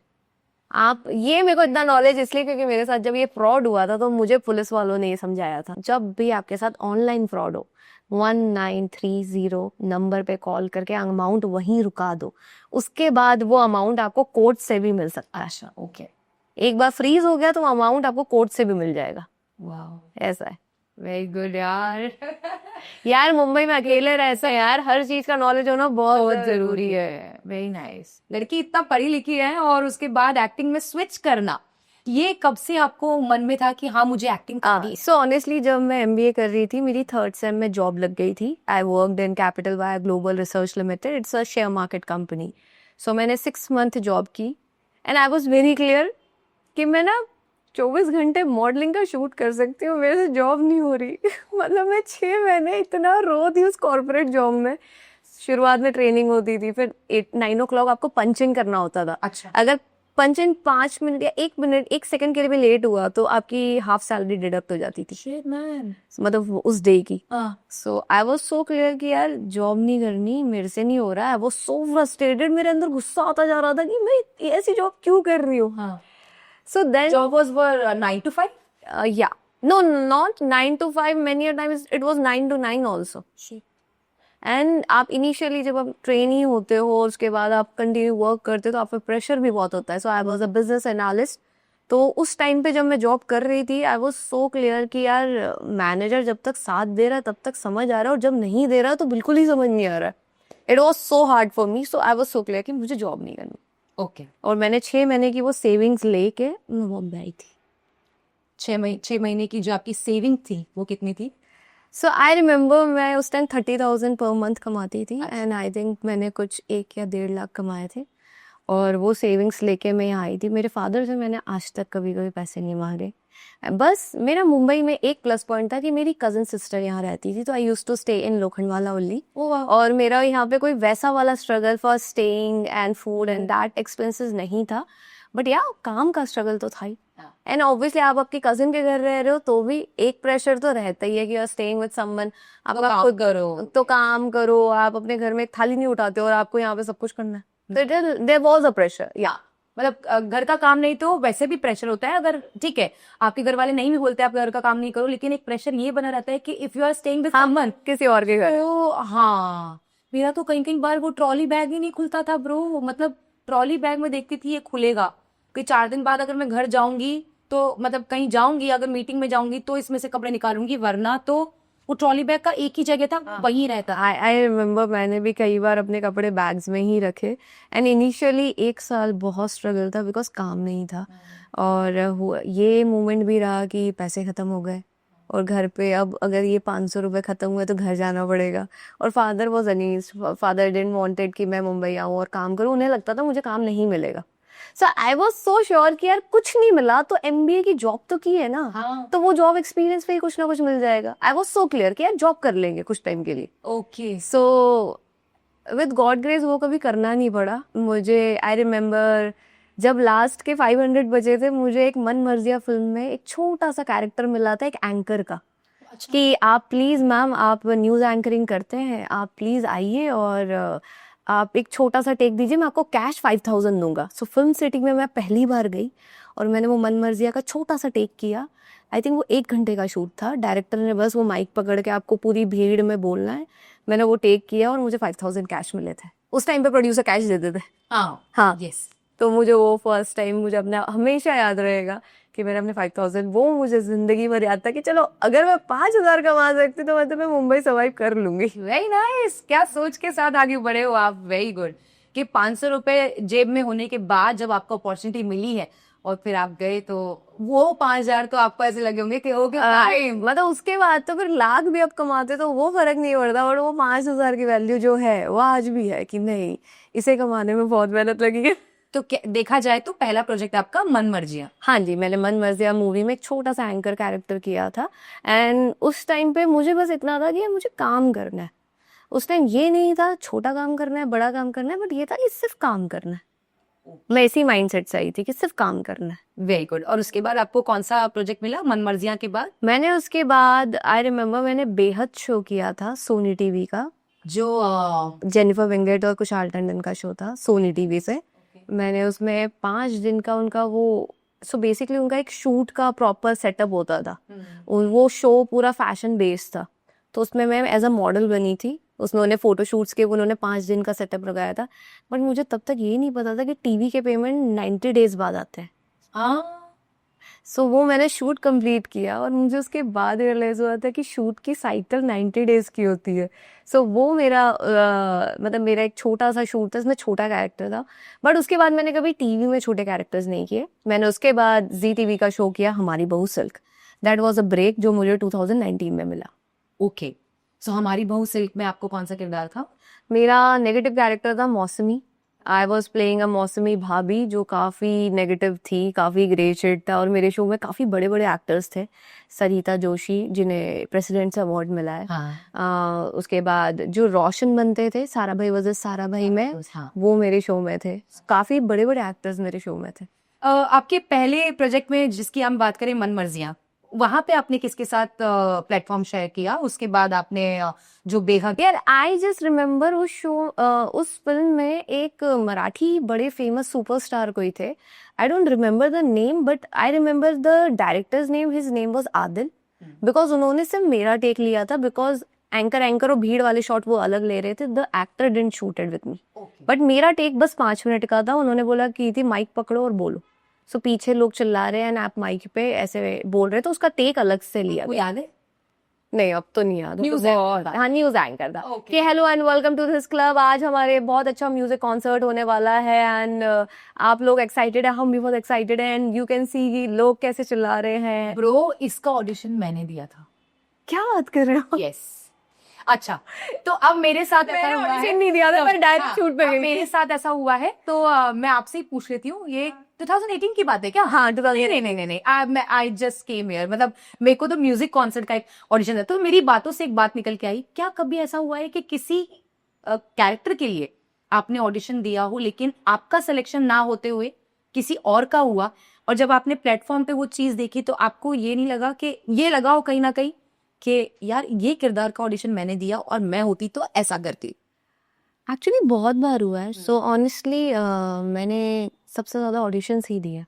आप ये, मेरे को इतना नॉलेज इसलिए क्योंकि मेरे साथ जब ये फ्रॉड हुआ था तो मुझे पुलिस वालों ने ये समझाया था, जब भी आपके साथ ऑनलाइन फ्रॉड हो 1930 नंबर पे कॉल करके अमाउंट वहीं रुका दो। उसके बाद वो अमाउंट आपको कोर्ट से भी मिल सकता है। अच्छा, ओके। एक बार फ्रीज हो गया तो अमाउंट आपको कोर्ट से भी मिल जाएगा। वाह, ऐसा है वेरी गुड यार। यार मुंबई में अकेले रहते हैं यार, हर चीज का नॉलेज होना बहुत जरूरी है। Very nice. लड़की इतना पढ़ी लिखी है और उसके बाद एक्टिंग में स्विच करना, ये कब से आपको मन में था कि हाँ मुझे एक्टिंग करनी है? सो ऑनेस्टली जब मैं एमबीए कर रही थी, मेरी 3rd सेम में जॉब लग गई थी। I worked in capital via global research limited, it's a share market company. So मैंने 6 मंथ जॉब की and I was very clear कि मैं ना 24 घंटे मॉडलिंग का शूट कर सकती हूँ, मेरे से जॉब नहीं हो रही। मतलब मैं 6 महीने इतना रो थी उस कॉर्पोरेट जॉब में। शुरुआत में ट्रेनिंग होती थी, फिर 8-9 o'clock आपको पंच इन करना होता था। अच्छा। अगर पंच इन 5 मिनट या 1 मिनट 1 सेकंड के लिए भी लेट हुआ तो आपकी हाफ सैलरी डिडक्ट हो जाती थी। Shit, man. मतलब उस डे की। हाँ। सो आई वाज सो क्लियर कि यार जॉब नहीं करनी, मेरे से नहीं हो रहा है। वो सो फ्रस्ट्रेटेड, मेरे अंदर गुस्सा आता जा रहा था कि मैं ऐसी जॉब क्यों कर रही हूँ। हाँ। So then Job was for 9 to 5? yeah, no, not 9 to 5, many a times it was 9 to 9 also. And आप इनिशियली जब आप ट्रेनी होते हो, उसके बाद आप कंटिन्यू वर्क करते हो तो आप पे प्रेशर भी बहुत होता है। So I was a business analyst. तो उस टाइम पे जब मैं जॉब कर रही थी, आई वाज सो क्लियर कि यार मैनेजर जब तक साथ दे रहा है तब तक समझ आ रहा है, और जब नहीं दे रहा तो बिल्कुल ही समझ नहीं आ रहा है। It was so hard for me. So I was so clear कि मुझे जॉब नहीं करनी। ओके। और मैंने 6 महीने की वो सेविंग्स लेके मैं बॉम्बे आई थी। 6 महीने की जो आपकी सेविंग थी वो कितनी थी? सो आई रिमेम्बर मैं उस टाइम 30,000 पर मंथ कमाती थी एंड आई थिंक मैंने कुछ 1 या 1.5 लाख कमाए थे और वो सेविंग्स लेके मैं यहाँ आई थी। मेरे फादर से मैंने आज तक कभी कभी पैसे नहीं मांगे। बस मेरा मुंबई में एक प्लस पॉइंट था कि मेरी कजन सिस्टर यहाँ रहती थी, तो I use to stay in Lokhandwala only. और मेरा यहाँ पे कोई वैसा वाला struggle for staying and food and that expenses नहीं था, बट या काम का स्ट्रगल तो था ही। एंड ऑब्वियसली आप आपके कजिन के घर रह रहे हो तो भी एक प्रेशर तो रहता ही है कि you are staying with someone, आप खुद करो तो काम करो, आप अपने घर में एक थाली नहीं उठाते और आपको यहाँ पे सब कुछ करना है, तो देयर वाज अ प्रेशर। या मतलब घर का काम नहीं तो वैसे भी प्रेशर होता है। अगर ठीक है आपके घर वाले नहीं भी बोलते आप घर का काम नहीं करो, लेकिन एक प्रेशर ये बना रहता है कि if you are staying with someone किसी और के घर। तो हाँ, मेरा तो कई कई बार वो ट्रॉली बैग ही नहीं खुलता था ब्रो। मतलब ट्रॉली बैग में देखती थी ये खुलेगा कि 4 दिन बाद अगर मैं घर जाऊंगी तो मतलब कहीं जाऊंगी, अगर मीटिंग में जाऊंगी तो इसमें से कपड़े निकालूंगी, वरना तो वो ट्रॉली बैग का एक ही जगह था, वहीं रहता। आई रिमेम्बर मैंने भी कई बार अपने कपड़े बैग्स में ही रखे एंड इनिशियली 1 साल बहुत स्ट्रगल था बिकॉज काम नहीं था। और ये मोमेंट भी रहा कि पैसे खत्म हो गए और घर पे अब अगर ये 500 रुपये खत्म हुए तो घर जाना पड़ेगा। और फादर वॉज अनीज, फादर डिडंट वांटेड कि मैं मुंबई आऊँ और काम करूँ, उन्हें लगता था मुझे काम नहीं मिलेगा। सो आई वॉज सो श्योर कि यार कुछ नहीं मिला तो MBA की जॉब तो की है ना, हाँ। तो वो जॉब एक्सपीरियंस पे ही कुछ ना कुछ मिल जाएगा। आई वॉज सो क्लियर कि यार जॉब कर लेंगे कुछ टाइम के लिए। Okay so with God grace वो कभी करना नहीं पड़ा मुझे। आई रिमेम्बर जब लास्ट के 500 बजे थे, मुझे एक मन मर्जिया फिल्म में एक छोटा सा कैरेक्टर मिला था एक एंकर का, कि आप प्लीज मैम आप न्यूज एंकरिंग करते हैं, आप प्लीज आइए और आप एक छोटा सा टेक दीजिए, मैं आपको कैश 5,000 दूंगा। सो फिल्म सिटी में मैं पहली बार गई और मैंने वो मन मर्जिया का छोटा सा टेक किया। आई थिंक वो 1 घंटे का शूट था। डायरेक्टर ने बस वो माइक पकड़ के आपको पूरी भीड़ में बोलना है, मैंने वो टेक किया और मुझे 5,000 कैश मिले थे। उस टाइम पे प्रोड्यूसर कैश देते थे। हाँ यस। तो मुझे वो फर्स्ट टाइम मुझे अपना हमेशा याद रहेगा कि मैंने अपने 5,000, वो मुझे जिंदगी भर याद था कि चलो अगर मैं 5,000 कमा सकती तो मतलब मैं मुंबई सर्वाइव कर लूंगी। वेरी नाइस, क्या सोच के साथ आगे बढ़े हो आप। वेरी गुड कि 500 रुपए जेब में होने के बाद जब आपको अपॉर्चुनिटी मिली है और फिर आप गए तो वो 5,000 तो आपको ऐसे लगे होंगे कि हो गया। मतलब उसके बाद तो फिर लाख भी अब कमाते तो वो फर्क नहीं पड़ता, बट वो 5,000 की वैल्यू जो है वो आज भी है कि नहीं, इसे कमाने में बहुत मेहनत लगी है। तो देखा जाए तो पहला प्रोजेक्ट आपका मन मर्जिया। हाँ जी, मैंने मन मर्जिया मूवी में एक छोटा सा एंकर कैरेक्टर किया था एंड उस टाइम पे मुझे बस इतना था कि मुझे काम करना है। उस टाइम ये नहीं था छोटा काम करना है बड़ा काम करना है, बट ये था कि सिर्फ काम करना है। मैं इसी माइंडसेट से आई थी कि सिर्फ काम करना है। Very good. और उसके बाद आपको कौन सा प्रोजेक्ट मिला मन मर्जिया के बाद? मैंने उसके बाद आई रिमेम्बर मैंने बेहद शो किया था सोनी टीवी का, जो जेनिफर विंगेट और कुशाल टंडन का शो था सोनी टीवी से। मैंने उसमें 5 दिन का उनका वो बेसिकली उनका एक शूट का प्रॉपर सेटअप होता था। वो शो पूरा फैशन बेस्ड था, तो उसमें मैं एज अ मॉडल बनी थी। उसमें उन्हें फोटो शूट्स के उन्होंने 5 दिन का सेटअप लगाया था, बट मुझे तब तक ये नहीं पता था कि टीवी के पेमेंट 90 डेज बाद आते हैं। सो वो मैंने शूट कंप्लीट किया और मुझे उसके बाद रियलाइज हुआ था कि शूट की साइकिल 90 डेज की होती है। सो वो मेरा मतलब मेरा एक छोटा सा शूट था, इसमें छोटा कैरेक्टर था, बट उसके बाद मैंने कभी टीवी में छोटे कैरेक्टर्स नहीं किए। मैंने उसके बाद जी टीवी का शो किया Hamari Bahu Silk. That was a break जो मुझे 2019 में मिला। ओके सो हमारी बहू सिल्क में आपको कौन सा किरदार था? मेरा नेगेटिव कैरेक्टर था मौसमी। आई वॉज प्लेइंग अ मौसमी भाभी जो काफ़ी नेगेटिव थी, काफ़ी ग्रे शेड था। और मेरे शो में काफ़ी बड़े बड़े एक्टर्स थे, सरिता जोशी जिन्हें प्रेसिडेंट से अवार्ड मिला है। उसके बाद जो रोशन बनते थे सारा भाई वर्सेस सारा भाई में, वो मेरे शो में थे। काफ़ी बड़े बड़े एक्टर्स मेरे शो में थे। आपके पहले प्रोजेक्ट में जिसकी हम बात करें मन मर्जिया, वहां पे आपने किसके साथ प्लेटफॉर्म शेयर किया? उसके बाद आपने जो बेहद, यार आई जस्ट रिमेम्बर उस शो उस फिल्म में एक मराठी बड़े फेमस सुपरस्टार कोई थे। I don't remember the name, but I remember the directors name. His name was Adil, because उन्होंने सिर्फ मेरा टेक लिया था, बिकॉज एंकर और भीड़ वाले शॉट वो अलग ले रहे थे। The actor didn't shooted with me, but मेरा टेक बस 5 मिनट का था। उन्होंने बोला कि थी माइक पकड़ो और बोलो। सो पीछे लोग चिल्ला रहे हैं एंड आप माइक पे ऐसे बोल रहे, तो उसका टेक अलग से लिया। याद है? नहीं अब तो नहीं याद। न्यूज़ हाँ न्यूज एंकर था कि hello and welcome to this club, आज हमारे बहुत अच्छा म्यूजिक कॉन्सर्ट होने वाला है एंड आप लोग एक्साइटेड है, हम भी बहुत एक्साइटेड है एंड यू कैन सी लोग कैसे चिल्ला रहे हैं। ब्रो इसका ऑडिशन मैंने दिया था। क्या बात कर रहे हो? यस। अच्छा, तो अब मेरे साथ ऐसा हुआ है, नहीं दिया था, पर डायरेक्ट हाँ, शूट पे अब गई मेरे साथ ऐसा हुआ है, तो मैं आपसे ही पूछ लेती हूँ, ये 2018 की बात है क्या? हाँ, 2018 नहीं नहीं नहीं नहीं, आई जस्ट केम हियर, मतलब मेरे को तो म्यूजिक कॉन्सर्ट का एक ऑडिशन है, तो मेरी बातों से एक बात निकल के आई, क्या कभी ऐसा हुआ है कि किसी कैरेक्टर के लिए आपने ऑडिशन दिया हो, लेकिन आपका सिलेक्शन ना होते हुए किसी और का हुआ, और जब आपने प्लेटफॉर्म पे वो चीज देखी तो आपको ये नहीं लगा कि ये लगा हो कहीं ना कहीं कि यार ये किरदार का ऑडिशन मैंने दिया और मैं होती तो ऐसा करती? एक्चुअली बहुत बार हुआ है। सो ऑनेस्टली मैंने सबसे ज़्यादा ऑडिशंस ही दिए।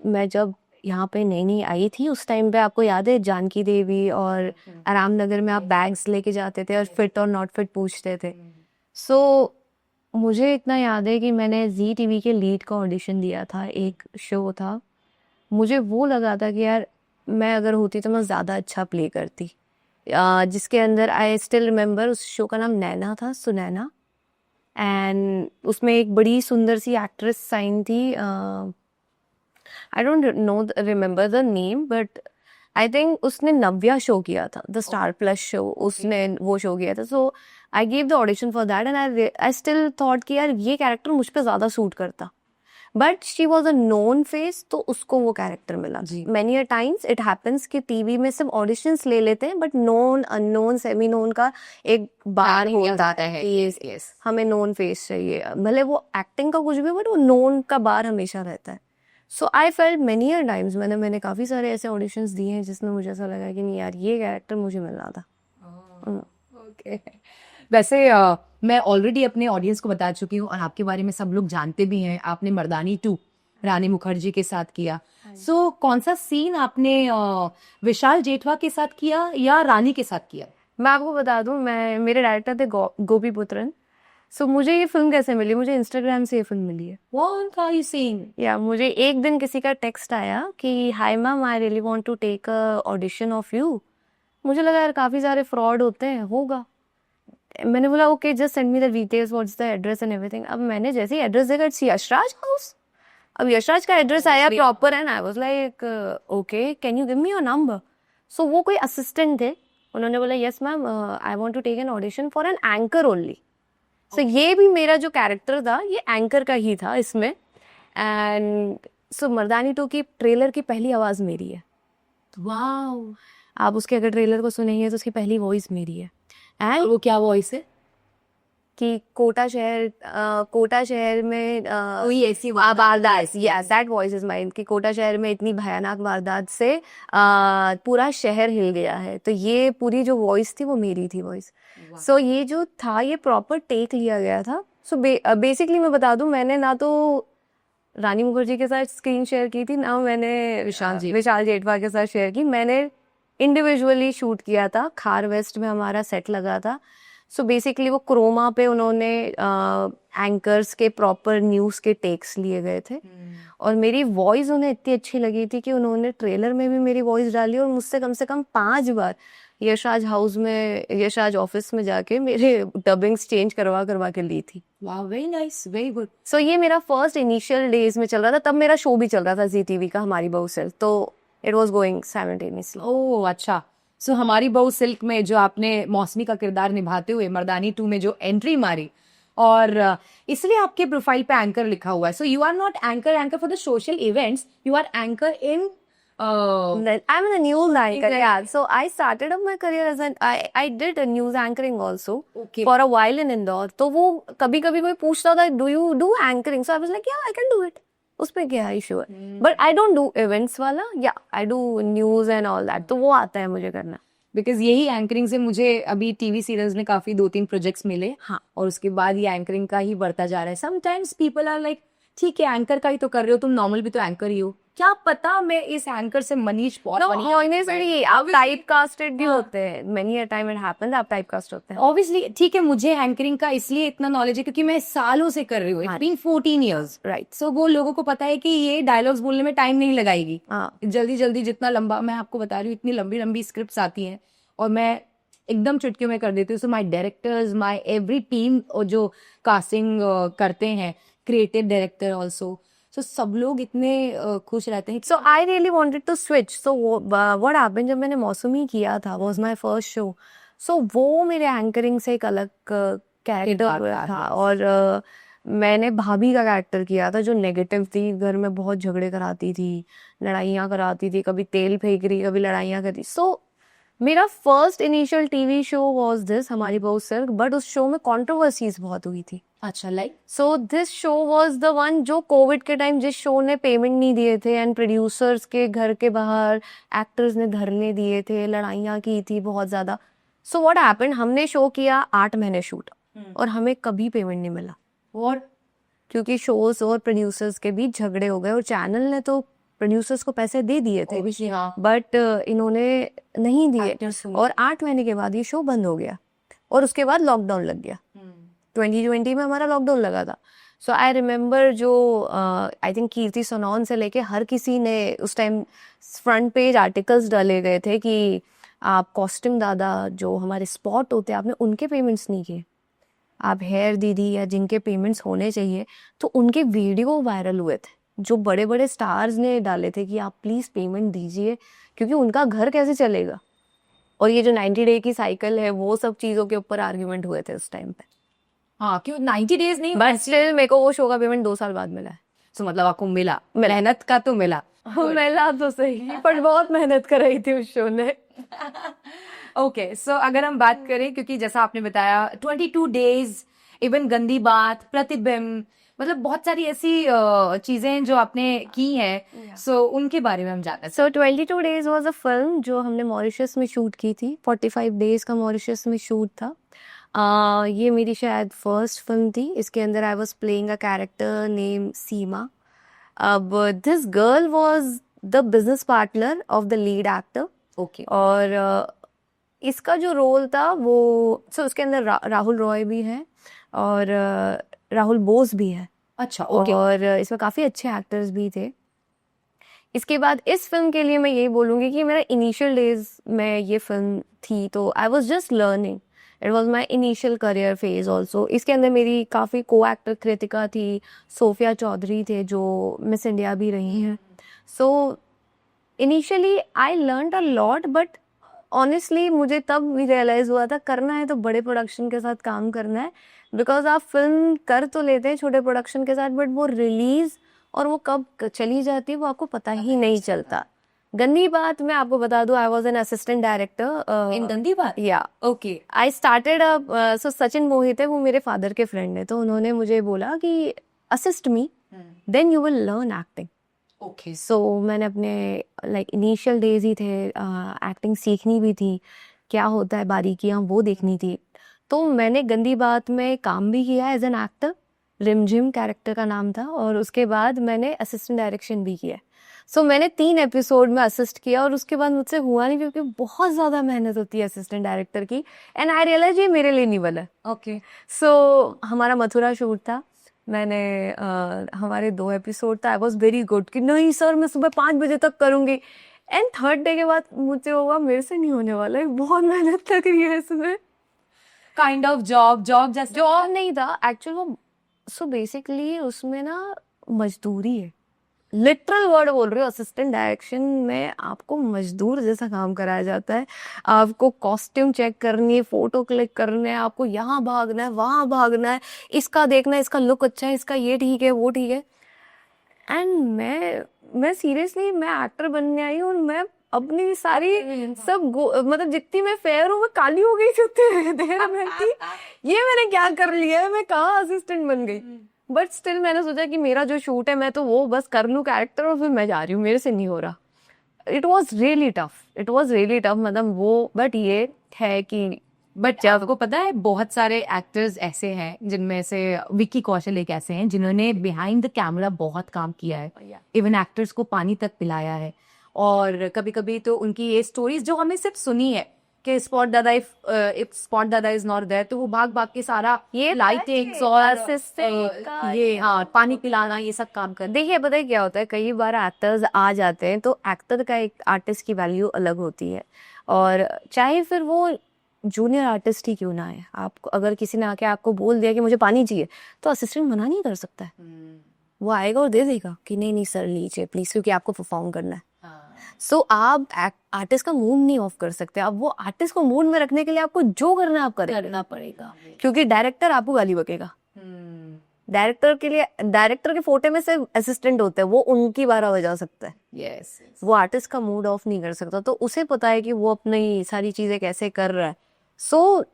मैं जब यहाँ पे नई नई आई थी उस टाइम पे, आपको याद है जानकी देवी और आराम नगर में आप बैग्स लेके जाते थे और फिट और नॉट फिट पूछते थे। सो मुझे इतना याद है कि मैंने जी टीवी के लीड का ऑडिशन दिया था, एक शो था। मुझे वो लगा था कि यार मैं अगर होती तो मैं ज़्यादा अच्छा प्ले करती। जिसके अंदर आई स्टिल रिमेम्बर उस शो का नाम नैना था, सुनैना। एंड उसमें एक बड़ी सुंदर सी एक्ट्रेस साइन थी, आई don't know remember the name, but I think उसने नव्या शो किया था, द स्टार प्लस शो, उसने वो शो किया था। So I gave the audition for that and I still thought कि यार ये कैरेक्टर मुझ पे ज़्यादा सूट करता, but she was a known face, तो उसको वो कैरेक्टर मिला। Many a times it happens कि टीवी में सिर्फ ऑडिशंस ले लेते हैं, but known unknown semi known का एक बार होता है कि यस। हमें नोन फेस चाहिए, भले वो एक्टिंग का कुछ भी, बट वो नोन का बार हमेशा रहता है। So I felt many a times, मैंने काफ़ी सारे ऐसे ऑडिशंस दिए हैं जिसमें मुझे ऐसा लगा कि नहीं यार ये कैरेक्टर मुझे मिलना था। ओके। वैसे मैं ऑलरेडी अपने ऑडियंस को बता चुकी हूँ और आपके बारे में सब लोग जानते भी हैं, आपने मर्दानी 2 रानी मुखर्जी के साथ किया। सो कौन सा सीन आपने विशाल जेठवा के साथ किया या रानी के साथ किया? मैं आपको बता दूं, मेरे डायरेक्टर थे गोपी पुत्रन। सो मुझे ये फिल्म कैसे मिली? मुझे इंस्टाग्राम से ये फिल्म मिली है। What are you saying? या मुझे एक दिन किसी का टेक्स्ट आया कि hi ma'am, I really want to take a audition of you. मुझे लगा यार काफ़ी सारे फ्रॉड होते हैं, होगा। मैंने बोला okay, just send me the details, what's the address and everything. अब मैंने जैसे ही एड्रेस देखा, इट्स यशराज हाउस। अब यशराज का एड्रेस आया proper and I was like okay, can you give me your number? So वो कोई असिस्टेंट थे, उन्होंने बोला yes ma'am, I want to take an audition for an anchor only. So ये भी मेरा जो कैरेक्टर था ये एंकर का ही था इसमें। एंड सो मर्दानी 2 की ट्रेलर की पहली आवाज़ मेरी है। वाओ। आप उसके अगर ट्रेलर को सुनेंगे तो उसकी पहली वॉइस मेरी है। एंड वो क्या वॉइस है? कि कोटा शहर में कोई ऐसी वारदात, yes that voice is mine, कि कोटा शहर में इतनी भयानक वारदात से पूरा शहर हिल गया है। तो ये पूरी जो वॉइस थी वो मेरी थी वॉइस। सो ये जो था ये प्रॉपर टेक लिया गया था। सो बेसिकली मैं बता दूं, मैंने ना तो रानी मुखर्जी के साथ स्क्रीन शेयर की थी, ना मैंने विशाल जेठवा के साथ शेयर की। मैंने इंडिविजुअली शूट किया था, खार वेस्ट में हमारा सेट लगा था। सो बेसिकली वो क्रोमा पे उन्होंने एंकर्स के प्रॉपर न्यूज़ के टेक्स लिए गए थे और मेरी वॉइस उन्हें इतनी अच्छी लगी थी कि उन्होंने ट्रेलर में भी मेरी वॉइस डाली और मुझसे कम से कम 5 बार यशराज हाउस में, यशराज ऑफिस में जाके मेरे डबिंग्स चेंज करवा के ली थी। वाह, वेरी नाइस, वेरी गुड। सो ये मेरा फर्स्ट इनिशियल डेज में चल रहा था, तब मेरा शो भी चल रहा था जी टीवी का, हमारी बहू सिल्क, तो इट वाज गोइंग साइमल्टेनियसली। ओह अच्छा। सो हमारी बहू सिल्क में जो आपने मौसमी का किरदार निभाते हुए मर्दानी 2 में जो एंट्री मारी, और इसलिए आपके प्रोफाइल पे एंकर लिखा हुआ है। So you are not anchor for the social events, you are anchor in I'm a news anchor, yeah. So I started up my career as I did a news anchoring also for a while in Indore. तो वो कभी-कभी कोई पूछता था, do you do anchoring? So I was like, yeah, I can do it. उसमें क्या issue है? But I don't do events वाला, yeah, I do news and all that. तो वो आता है मुझे करना। बिकॉज यही एंकरिंग से मुझे अभी टीवी सीरियल्स में काफी 2-3 प्रोजेक्ट्स मिले, हाँ, और उसके बाद ये एंकरिंग का ही बढ़ता जा रहा है। समटाइम्स पीपल आर लाइक, ठीक है एंकर का ही तो कर रहे हो तुम, नॉर्मल भी तो एंकर ही हो, क्या पता मैं इस एंकर से मनीष बहुत honestly, आप टाइप कास्टेड भी होते हैं। Many a time it happens, आप टाइप कास्ट होते हैं। ऑब्वियसली। ठीक है, मुझे एंकरिंग का इसलिए इतना नॉलेज है क्योंकि मैं सालों से कर रही हूँ, इट्स बीन 14 years, राइट। सो वो लोगों को पता है कि ये डायलॉग्स बोलने में टाइम नहीं लगाएगी, जल्दी जल्दी जितना लंबा, मैं आपको बता रही हूँ इतनी लंबी लंबी स्क्रिप्ट्स आती हैं और मैं एकदम चुटकियों में कर देती हूँ। So my directors, my every team, और जो कास्टिंग करते हैं, क्रिएटिव डायरेक्टर ऑल्सो, सो सब लोग इतने खुश रहते हैं। So I really wanted to switch. So what happened जब मैंने मौसमी किया था, was my first show. So वो मेरे एंकरिंग से एक अलग कैरेक्टर था और मैंने भाभी का कैरेक्टर किया था जो नेगेटिव थी, घर में बहुत झगड़े कराती थी, लड़ाइयाँ कराती थी, कभी तेल फेंक रही, कभी लड़ाइयाँ करती। So मेरा first initial TV show was this, हमारी बहू सिल्क, बट उस शो में कंट्रोवर्सीज बहुत हुई थी। अच्छा, like so this show was the one जो कोविड के टाइम जिस शो ने पेमेंट नहीं दिए थे एंड प्रोड्यूसर्स के घर के बाहर एक्टर्स ने धरने दिए थे, लड़ाइयाँ की थी बहुत ज्यादा। सो व्हाट हैपेंड, हमने शो किया 8 महीने शूट और हमें कभी पेमेंट नहीं मिला, और क्योंकि शोज और प्रोड्यूसर्स के बीच झगड़े हो गए और चैनल ने तो प्रोड्यूसर्स को पैसे दे दिए थे obviously, हाँ, बट इन्होंने नहीं दिए Actors को। और 8 महीने के बाद ये शो बंद हो गया और उसके बाद लॉकडाउन लग गया। 2020 में हमारा लॉकडाउन लगा था। सो आई रिमेम्बर जो आई थिंक कीर्ति सोनौन से लेके हर किसी ने उस टाइम फ्रंट पेज आर्टिकल्स डाले गए थे कि आप कॉस्ट्यूम दादा जो हमारे स्पॉट होते हैं आपने उनके पेमेंट्स नहीं किए, आप हेयर दीदी या जिनके पेमेंट्स होने चाहिए तो उनके वीडियो वायरल हुए थे, जो बड़े बड़े स्टार्स ने डाले थे कि आप प्लीज पेमेंट दीजिए क्योंकि उनका घर कैसे चलेगा। और ये जो 90 डे की साइकिल है वो सब चीजों के ऊपर आर्ग्यूमेंट हुए थे उस टाइम पे। हाँ, क्यों 90 डेज नहीं? बट स्टिल मेरे को वो शो का पेमेंट 2 साल बाद मिला है। सो मतलब आपको मिला, मेहनत का तो मिला। मिला तो सही, पर बहुत मेहनत कर रही थी उस शो ने। ओके, सो अगर हम बात करें, क्योंकि जैसा आपने बताया 22 डेज, इवन गंदी बात, प्रतिबिंब, मतलब बहुत सारी ऐसी चीजें जो आपने की हैं, सो उनके बारे में हम जानना सो 22 डेज वाज अ फिल्म जो हमने मॉरिशस में शूट की थी। 45 डेज का मॉरिशस में शूट था। ये मेरी शायद फर्स्ट फिल्म थी। इसके अंदर I was playing a character name Seema. अब this girl was the business partner of the lead actor. Okay, और इसका जो रोल था वो उसके अंदर राहुल रॉय भी है और राहुल बोस भी है। अच्छा, ओके। और इसमें काफी अच्छे एक्टर्स भी थे। इसके बाद इस फिल्म के लिए मैं यही बोलूंगी कि मेरा इनिशियल डेज में ये फिल्म थी तो I was just learning, it was my initial career phase also. इसके अंदर मेरी काफ़ी को एक्टर कृतिका थी, सोफिया चौधरी थे जो मिस इंडिया भी रही हैं। So initially I learned a lot, but honestly मुझे तब भी रियलाइज हुआ था करना है तो बड़े प्रोडक्शन के साथ काम करना है, बिकॉज आप फिल्म कर तो लेते हैं छोटे प्रोडक्शन के साथ बट वो रिलीज और वो कब चली जाती है वो आपको पता ही नहीं चलता। गंदी बात मैं आपको बता दूं, I was an assistant director in Gandi Baat, या okay. I started so Sachin Mohit है वो मेरे फादर के फ्रेंड है, तो उन्होंने मुझे बोला कि assist me then you will learn acting. Okay, so मैंने अपने लाइक इनिशियल डेज ही थे, एक्टिंग सीखनी भी थी, क्या होता है बारीकियाँ वो देखनी थी। तो मैंने गंदी बात में काम भी किया एज एन एक्टर, रिमझिम कैरेक्टर का नाम था, और उसके बाद मैंने असिस्टेंट डायरेक्शन भी किया। सो मैंने 3 एपिसोड में असिस्ट किया और उसके बाद मुझसे हुआ नहीं क्योंकि बहुत ज़्यादा मेहनत होती है असिस्टेंट डायरेक्टर की, एंड आई रियलाइज ये मेरे लिए नहीं बना। ओके। सो हमारा मथुरा शूट था, मैंने हमारे 2 एपिसोड था, आई वॉज वेरी गुड कि नहीं सर मैं सुबह 5 बजे तक करूँगी, एंड 3rd डे के बाद मुझसे होगा मेरे से नहीं होने वाला है, बहुत मेहनत लग रही है इसमें। काइंड ऑफ जॉब जैसे जॉब नहीं था एक्चुअल वो। सो बेसिकली उसमें ना मजदूरी है, लिटरल वर्ड बोल रही हूँ। असिस्टेंट डायरेक्शन में आपको मजदूर जैसा काम कराया जाता है, आपको कॉस्ट्यूम चेक करनी है, फोटो क्लिक करने है, आपको यहाँ भागना है वहाँ भागना है, इसका देखना है, इसका लुक अच्छा है, इसका ये ठीक है वो ठीक है। एंड मैं सीरियसली मैं एक्टर बनने आई हूँ और मैं अपनी सारी सब मतलब जितनी मैं फेयर हूँ मैं काली हो गई थी उतनी देर में थी। ये मैंने क्या कर लिया है, मैं कहाँ असिस्टेंट बन गई। बट स्टिल मैंने सोचा कि मेरा जो शूट है मैं तो वो बस कर लूँ कैरेक्टर और फिर मैं जा रही हूँ, मेरे से नहीं हो रहा। इट वॉज रियली टफ मतलब वो। बट ये है कि बट आपको पता है बहुत सारे एक्टर्स ऐसे हैं जिनमें से विक्की कौशल एक ऐसे हैं जिन्होंने बिहाइंड द कैमरा बहुत काम किया है, इवन एक्टर्स को पानी तक पिलाया है। और कभी कभी तो उनकी ये स्टोरीज जो हमें सिर्फ सुनी है कि स्पॉट दादा इफ स्पॉट दादा इज नॉट देयर तो वो भाग भाग के सारा ये लाइटिंग्स और assistant का ये हाँ पानी पिलाना ये सब काम कर। देखिए पता है क्या होता है, कई बार एक्टर्स आ जाते हैं तो एक्टर का एक आर्टिस्ट की वैल्यू अलग होती है, और चाहे फिर वो जूनियर आर्टिस्ट ही क्यों ना है, आपको अगर किसी ने आके आपको बोल दिया कि मुझे पानी चाहिए तो असिस्टेंट मना नहीं कर सकता है। वो आएगा और दे देगा कि नहीं नहीं सर लीजिए प्लीज, क्योंकि आपको परफॉर्म करना है। सो आप आर्टिस्ट का मूड नहीं ऑफ कर सकते। अब वो आर्टिस्ट को मूड में रखने के लिए आपको जो करना है आप करना पड़ेगा, क्योंकि डायरेक्टर आपको गाली बकेगा। डायरेक्टर के लिए, डायरेक्टर के फोटे में सिर्फ असिस्टेंट होते हैं, वो उनकी 12 बजा सकता है। यस वो आर्टिस्ट का मूड ऑफ नहीं कर सकता, तो उसे पता है कि वो अपनी सारी चीजें कैसे कर रहा है। सो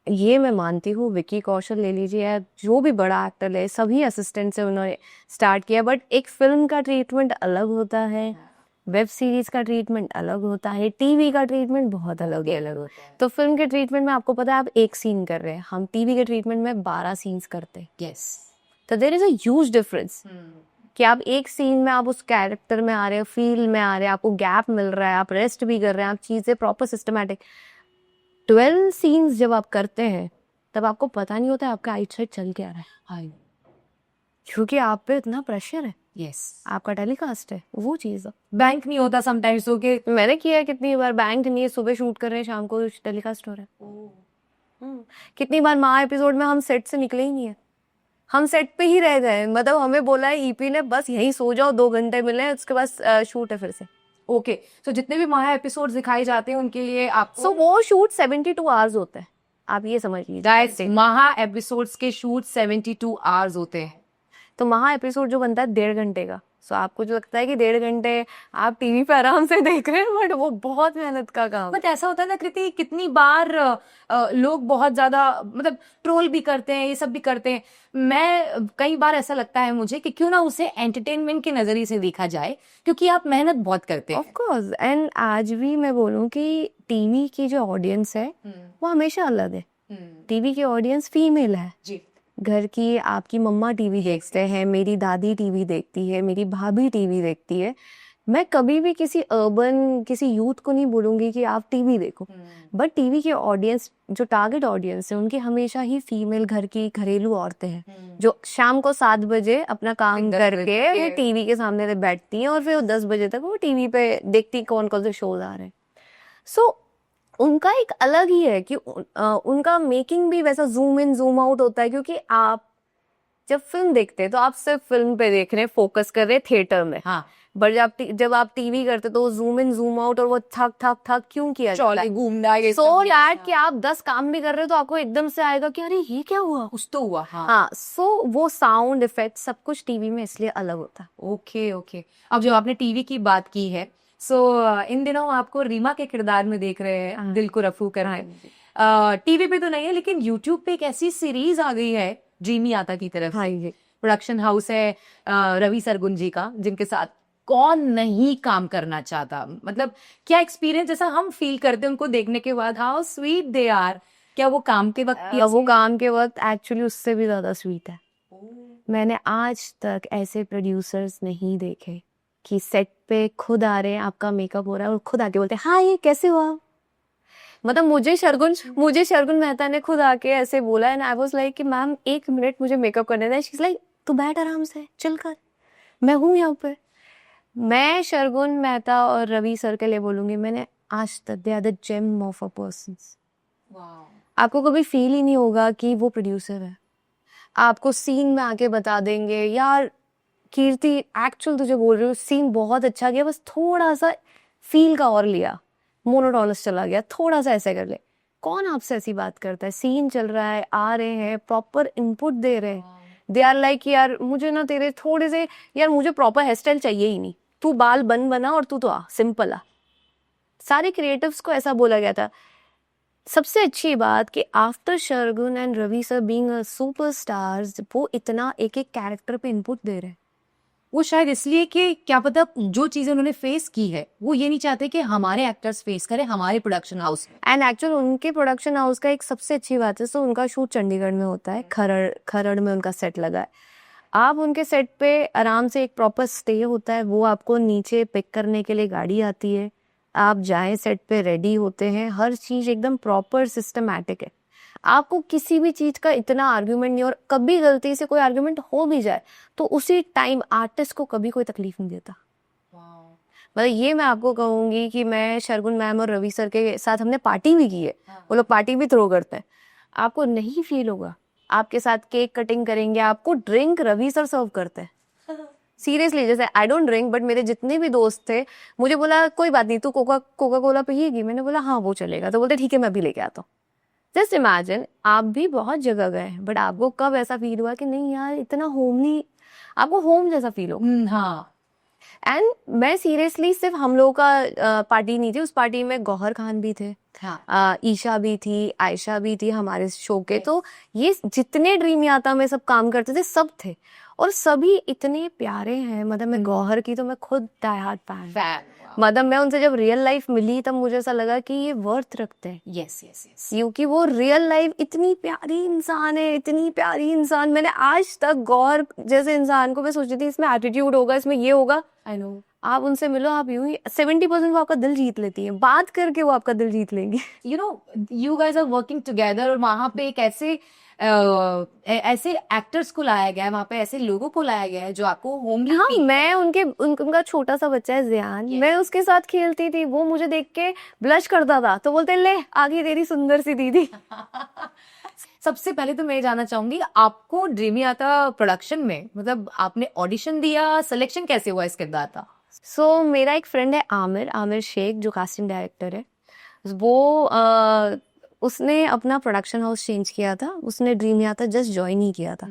ये मैं मानती हूँ, विकी कौशल ले लीजिए या जो भी बड़ा एक्टर है, सभी असिस्टेंट से उन्होंने स्टार्ट किया। बट एक फिल्म का ट्रीटमेंट अलग होता है, वेब सीरीज का ट्रीटमेंट अलग होता है, टीवी का ट्रीटमेंट बहुत अलग होता है। तो फिल्म के ट्रीटमेंट में आपको पता है आप एक सीन कर रहे हैं, हम टीवी के ट्रीटमेंट में 12 सीन्स करते हैं। यस तो there is a huge difference कि आप एक सीन में आप उस कैरेक्टर में आ रहे हो, फील में आ रहे हैं, आपको गैप मिल रहा है, आप रेस्ट भी कर रहे हैं, आप चीजें प्रॉपर सिस्टमैटिक। 12 सीन्स जब आप करते हैं तब आपको पता नहीं होता आपका आउटसाइड चल क्या रहा है, क्योंकि आप पे इतना प्रेशर है। यस आपका टेलीकास्ट है, वो चीज है। बैंक नहीं होता समटाइम्स तो कि मैंने किया है कितनी बार, बैंक नहीं है, सुबह शूट कर रहे हैं, शाम को टेलीकास्ट हो रहा है। कितनी बार माँ एपिसोड में हम सेट से निकले ही नहीं है, हम सेट पे ही रह गए। मतलब हमें बोला है ईपी ने बस यहीं सो जाओ, 2 घंटे मिले, उसके बाद शूट है फिर से। ओके सो जितने भी माया एपिसोड्स दिखाए जाते हैं उनके लिए आपको सो वो शूट 72 आवर्स होता है, आप ये समझ लीजिए। महा एपिसोड्स के शूट 72 आवर्स होते हैं। तो महा एपिसोड जो बनता है 1.5 घंटे का, सो आपको जो लगता है कि 1.5 घंटे आप टीवी पे आराम से देख रहे हैं, बट वो बहुत मेहनत का काम। बट ऐसा होता है ना कृति, कितनी बार लोग बहुत ज्यादा मतलब ट्रोल भी करते हैं, ये सब भी करते हैं। मैं कई बार ऐसा लगता है मुझे कि क्यों ना उसे एंटरटेनमेंट के नजरिए से देखा जाए, क्योंकि आप मेहनत बहुत करते हैं। ऑफ कोर्स, एंड आज भी मैं बोलूँ कि टीवी की जो ऑडियंस है वो हमेशा अलग है। टीवी की ऑडियंस फीमेल है जी। घर की, आपकी मम्मा टीवी देखते हैं, मेरी दादी टीवी देखती है, मेरी भाभी टीवी देखती है। मैं कभी भी किसी अर्बन किसी यूथ को नहीं बोलूंगी कि आप टीवी देखो, बट टीवी की ऑडियंस जो टारगेट ऑडियंस है उनकी हमेशा ही फीमेल घर की घरेलू औरतें हैं, जो शाम को 7 बजे अपना काम करके टीवी के सामने बैठती हैं और फिर 10 बजे तक वो टीवी पे देखती कौन कौन से शोज आ रहे हैं। सो उनका एक अलग ही है कि उनका मेकिंग भी वैसा जूम इन जूम आउट होता है, क्योंकि आप जब फिल्म देखते हैं तो आप सिर्फ फिल्म पे देख रहे हैं, फोकस कर रहे हैं थिएटर में। हाँ बट जब आप टीवी करते तो जूम इन जूम आउट और वो थक थक थक क्यों किया जाता है? घूमना है सो दैट कि आप 10 काम भी कर रहे हो तो आपको एकदम से आएगा कि अरे ये क्या हुआ, कुछ तो हुआ। हाँ। सो वो साउंड इफेक्ट सब कुछ टीवी में इसलिए अलग होता है। Okay okay. अब जब आपने टीवी की बात की है, सो इन दिनों आपको रीमा के किरदार में देख रहे हैं, दिल को रफू कर रहे हैं। टीवी पे तो नहीं है, लेकिन यूट्यूब पे एक ऐसी सीरीज आ गई है ड्रीमी आता की तरफ। हाँ जी। प्रोडक्शन हाउस है रवि सरगुन जी का, जिनके साथ कौन नहीं काम करना चाहता। मतलब क्या एक्सपीरियंस जैसा हम फील करते हैं उनको देखने के बाद, हाउ स्वीट दे आर। क्या वो काम के वक्त वो काम के वक्त एक्चुअली उससे भी ज्यादा स्वीट है। मैंने आज तक ऐसे प्रोड्यूसर्स नहीं देखे कि सेट पे खुद आ रहे हैं, आपका मेकअप हो रहा है और खुद आके बोलते हैं हाँ ये कैसे हुआ। मतलब मुझे शर्गुन मेहता ने खुद आके ऐसे बोला एंड आई वाज लाइक कि मैम 1 मिनट मुझे मेकअप करने दें। शी इज लाइक तू बैठ आराम से, चिल कर, मैं हूँ यहाँ पे। मैं शर्गुन मेहता और रवि सर के लिए बोलूंगी, मैंने आज तक they are the gem of a persons. आपको कभी फील ही नहीं होगा कि वो प्रोड्यूसर है। आपको सीन में आके बता देंगे यार कीर्ति एक्चुअल तुझे बोल रही हूँ सीन बहुत अच्छा गया, बस थोड़ा सा फील का और लिया, मोनोटोनस चला गया, थोड़ा सा ऐसे कर ले। कौन आपसे ऐसी बात करता है? सीन चल रहा है, आ रहे हैं, प्रॉपर इनपुट दे रहे हैं। दे आर लाइक यार मुझे ना तेरे थोड़े से, यार मुझे प्रॉपर हेयर स्टाइल चाहिए ही नहीं, तू बाल बना और तू तो आ सिंपल आ। सारे क्रिएटिव्स को ऐसा बोला गया था। सबसे अच्छी बात कि after Sargun and Ravi sir being a superstars, वो इतना एक एक कैरेक्टर पे इनपुट दे रहे हैं। वो शायद इसलिए कि क्या पता जो चीजें उन्होंने फेस की है वो ये नहीं चाहते कि हमारे एक्टर्स फेस करें हमारे प्रोडक्शन हाउस में। एंड एक्चुअल उनके प्रोडक्शन हाउस का एक सबसे अच्छी बात है, सो उनका शूट चंडीगढ़ में होता है, खरड़ में उनका सेट लगा है। आप उनके सेट पे आराम से एक प्रॉपर स्टे होता है, वो आपको नीचे पिक करने के लिए गाड़ी आती है, आप जाएं सेट पे रेडी होते हैं, हर चीज एकदम प्रॉपर सिस्टमैटिक है। आपको किसी भी चीज का इतना आर्ग्यूमेंट नहीं, और कभी गलती से कोई आर्ग्यूमेंट हो भी जाए तो उसी टाइम आर्टिस्ट को कभी कोई तकलीफ नहीं देता। मतलब ये मैं आपको कहूंगी कि मैं शर्गुन मैम और रवि सर के साथ हमने पार्टी भी की है, वो लोग पार्टी भी थ्रो करते हैं, आपको नहीं फील होगा। आपके साथ केक कटिंग करेंगे, आपको ड्रिंक रवि सर सर्व करते हैं, सीरियसली, जैसे आई डोंट ड्रिंक बट मेरे जितने भी दोस्त थे, मुझे बोला कोई बात नहीं, तू कोका कोला पिएगी? मैंने बोला हाँ वो चलेगा। तो बोलते ठीक है मैं भी लेके आता हूँ। जस्ट इमेजिन, आप भी बहुत जगह गए बट आपको कब ऐसा फील हुआ कि नहीं यार इतना होमली, आपको होम जैसा फील हो? हाँ। एंड मैं सीरियसली, सिर्फ हम लोगों का पार्टी नहीं थी, उस पार्टी में गौहर खान भी थे, हाँ। ईशा भी थी, आयशा भी थी हमारे शो के। तो ये जितने ड्रीम यात्रा में सब काम करते थे सब थे, और सभी इतने प्यारे हैं। मतलब मैं गौहर की तो मैं खुद डाई हार्ट फैन, मतलब मैं उनसे जब रियल लाइफ मिली तब मुझे ऐसा लगा कि ये वर्थ रखते हैं। Yes yes yes. क्योंकि वो रियल लाइफ इतनी प्यारी इंसान है, इतनी प्यारी इंसान। मैंने आज तक गौर जैसे इंसान को, मैं सोचती थी इसमें एटीट्यूड होगा, इसमें ये होगा। I know. आप उनसे मिलो, आप यूं ही 70% वो आपका दिल जीत लेती है, बात करके वो आपका दिल जीत लेंगी। You know, you guys are working together, और वहां पे एक ऐसे ऐसे एक्टर्स को लाया गया है, वहां पे ऐसे लोगों को लाया गया है जो आपको होमली। हाँ, मैं उनका छोटा सा बच्चा है जियान, मैं उसके साथ खेलती थी, वो मुझे देख के ब्लश करता था, तो बोलते ले आगे तेरी सुंदर सी दीदी। सबसे पहले तो मैं ये जानना चाहूंगी, आपको ड्रीमी आता प्रोडक्शन में, मतलब आपने ऑडिशन दिया, सिलेक्शन कैसे हुआ इस किरदार का? सो मेरा एक फ्रेंड है आमिर शेख, जो कास्टिंग डायरेक्टर है। वो उसने अपना प्रोडक्शन हाउस चेंज किया था, उसने ड्रीम यात्रा जस्ट ज्वाइन ही किया था।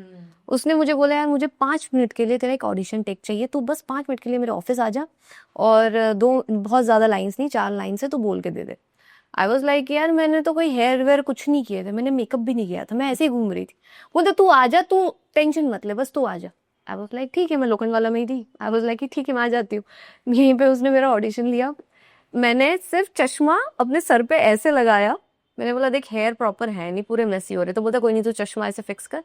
उसने मुझे बोला यार मुझे 5 मिनट के लिए तेरा एक ऑडिशन टेक चाहिए, तू बस 5 मिनट के लिए मेरे ऑफिस आ जा, और 2 बहुत ज्यादा लाइंस नहीं, 4 लाइन से तू बोल के दे दे। आई वॉज लाइक यार मैंने तो कोई हेयर वेयर कुछ नहीं किए थे, मैंने मेकअप भी नहीं किया था, मैं ऐसे ही घूम रही थी। बोलते तू आ जा, तू टेंशन मत ले, बस तू आ जा। आई वॉज लाइक ठीक है, मैं लोखंडवाला में ही थी। आई वॉज लाइक ठीक है मैं आ जाती हूँ। यहीं पे उसने मेरा ऑडिशन लिया। मैंने सिर्फ चश्मा अपने सर पे ऐसे लगाया, मैंने बोला देख हेयर प्रॉपर है नहीं, पूरे मेसी हो रहे। तो बोलता कोई नहीं, तू चश्मा ऐसे फिक्स कर,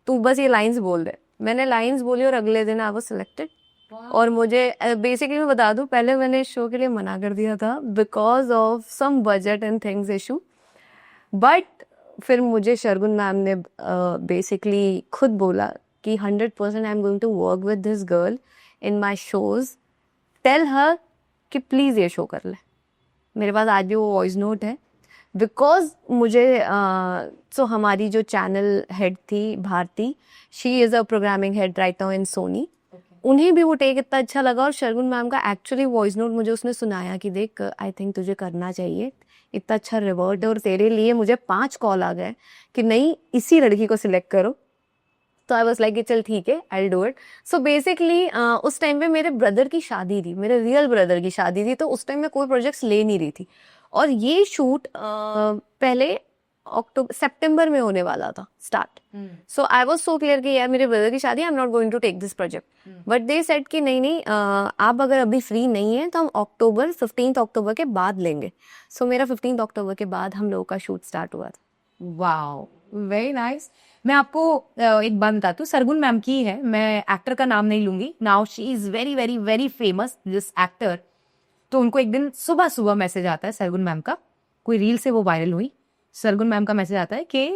तू बस ये लाइंस बोल दे। मैंने लाइंस बोली और अगले दिन आई वाज सिलेक्टेड। और मुझे बेसिकली मैं बता दूं, पहले मैंने इस शो के लिए मना कर दिया था because of some budget and things issue, but फिर मुझे शर्गुन मैम ने बेसिकली खुद बोला कि 100% I am going to work with this girl in my shows, tell her कि प्लीज़ ये शो कर ले। मेरे पास आज भी वो वॉइस नोट है, बिकॉज मुझे सो हमारी जो चैनल हेड थी Bharti, she is a programming head right now in Sony, उन्हें भी वो टेक इतना अच्छा लगा। और शर्गुन मैम का एक्चुअली वॉइस नोट मुझे उसने सुनाया कि देख आई थिंक तुझे करना चाहिए, इतना अच्छा रिवर्ट है, और तेरे लिए मुझे 5 कॉल आ गए कि नहीं इसी लड़की को सिलेक्ट करो। तो आई वॉज लाइक चल ठीक है I do it. So basically उस टाइम पे मेरे ब्रदर की शादी थी, मेरे रियल ब्रदर की शादी थी, तो उस टाइम में कोई प्रोजेक्ट्स ले नहीं रही थी। और ये शूट पहले सितंबर में होने वाला था start. So I was so clear कि यार मेरे ब्रदर की शादी, I am not going to take this project. But they said कि नहीं आप अगर अभी फ्री नहीं है तो हम 15 अक्टूबर के बाद लेंगे। सो मेरा 15 अक्टूबर के बाद हम लोगों का शूट स्टार्ट हुआ था। Wow, very nice. मैं आपको एक बात बताती हूँ, सरगुन मैम की है, मैं एक्टर का नाम नहीं लूंगी। Now she is very very very famous this actor. तो उनको एक दिन सुबह सुबह मैसेज आता है सरगुन मैम का, कोई रील से वो वायरल हुई। सरगुन मैम का मैसेज आता है कि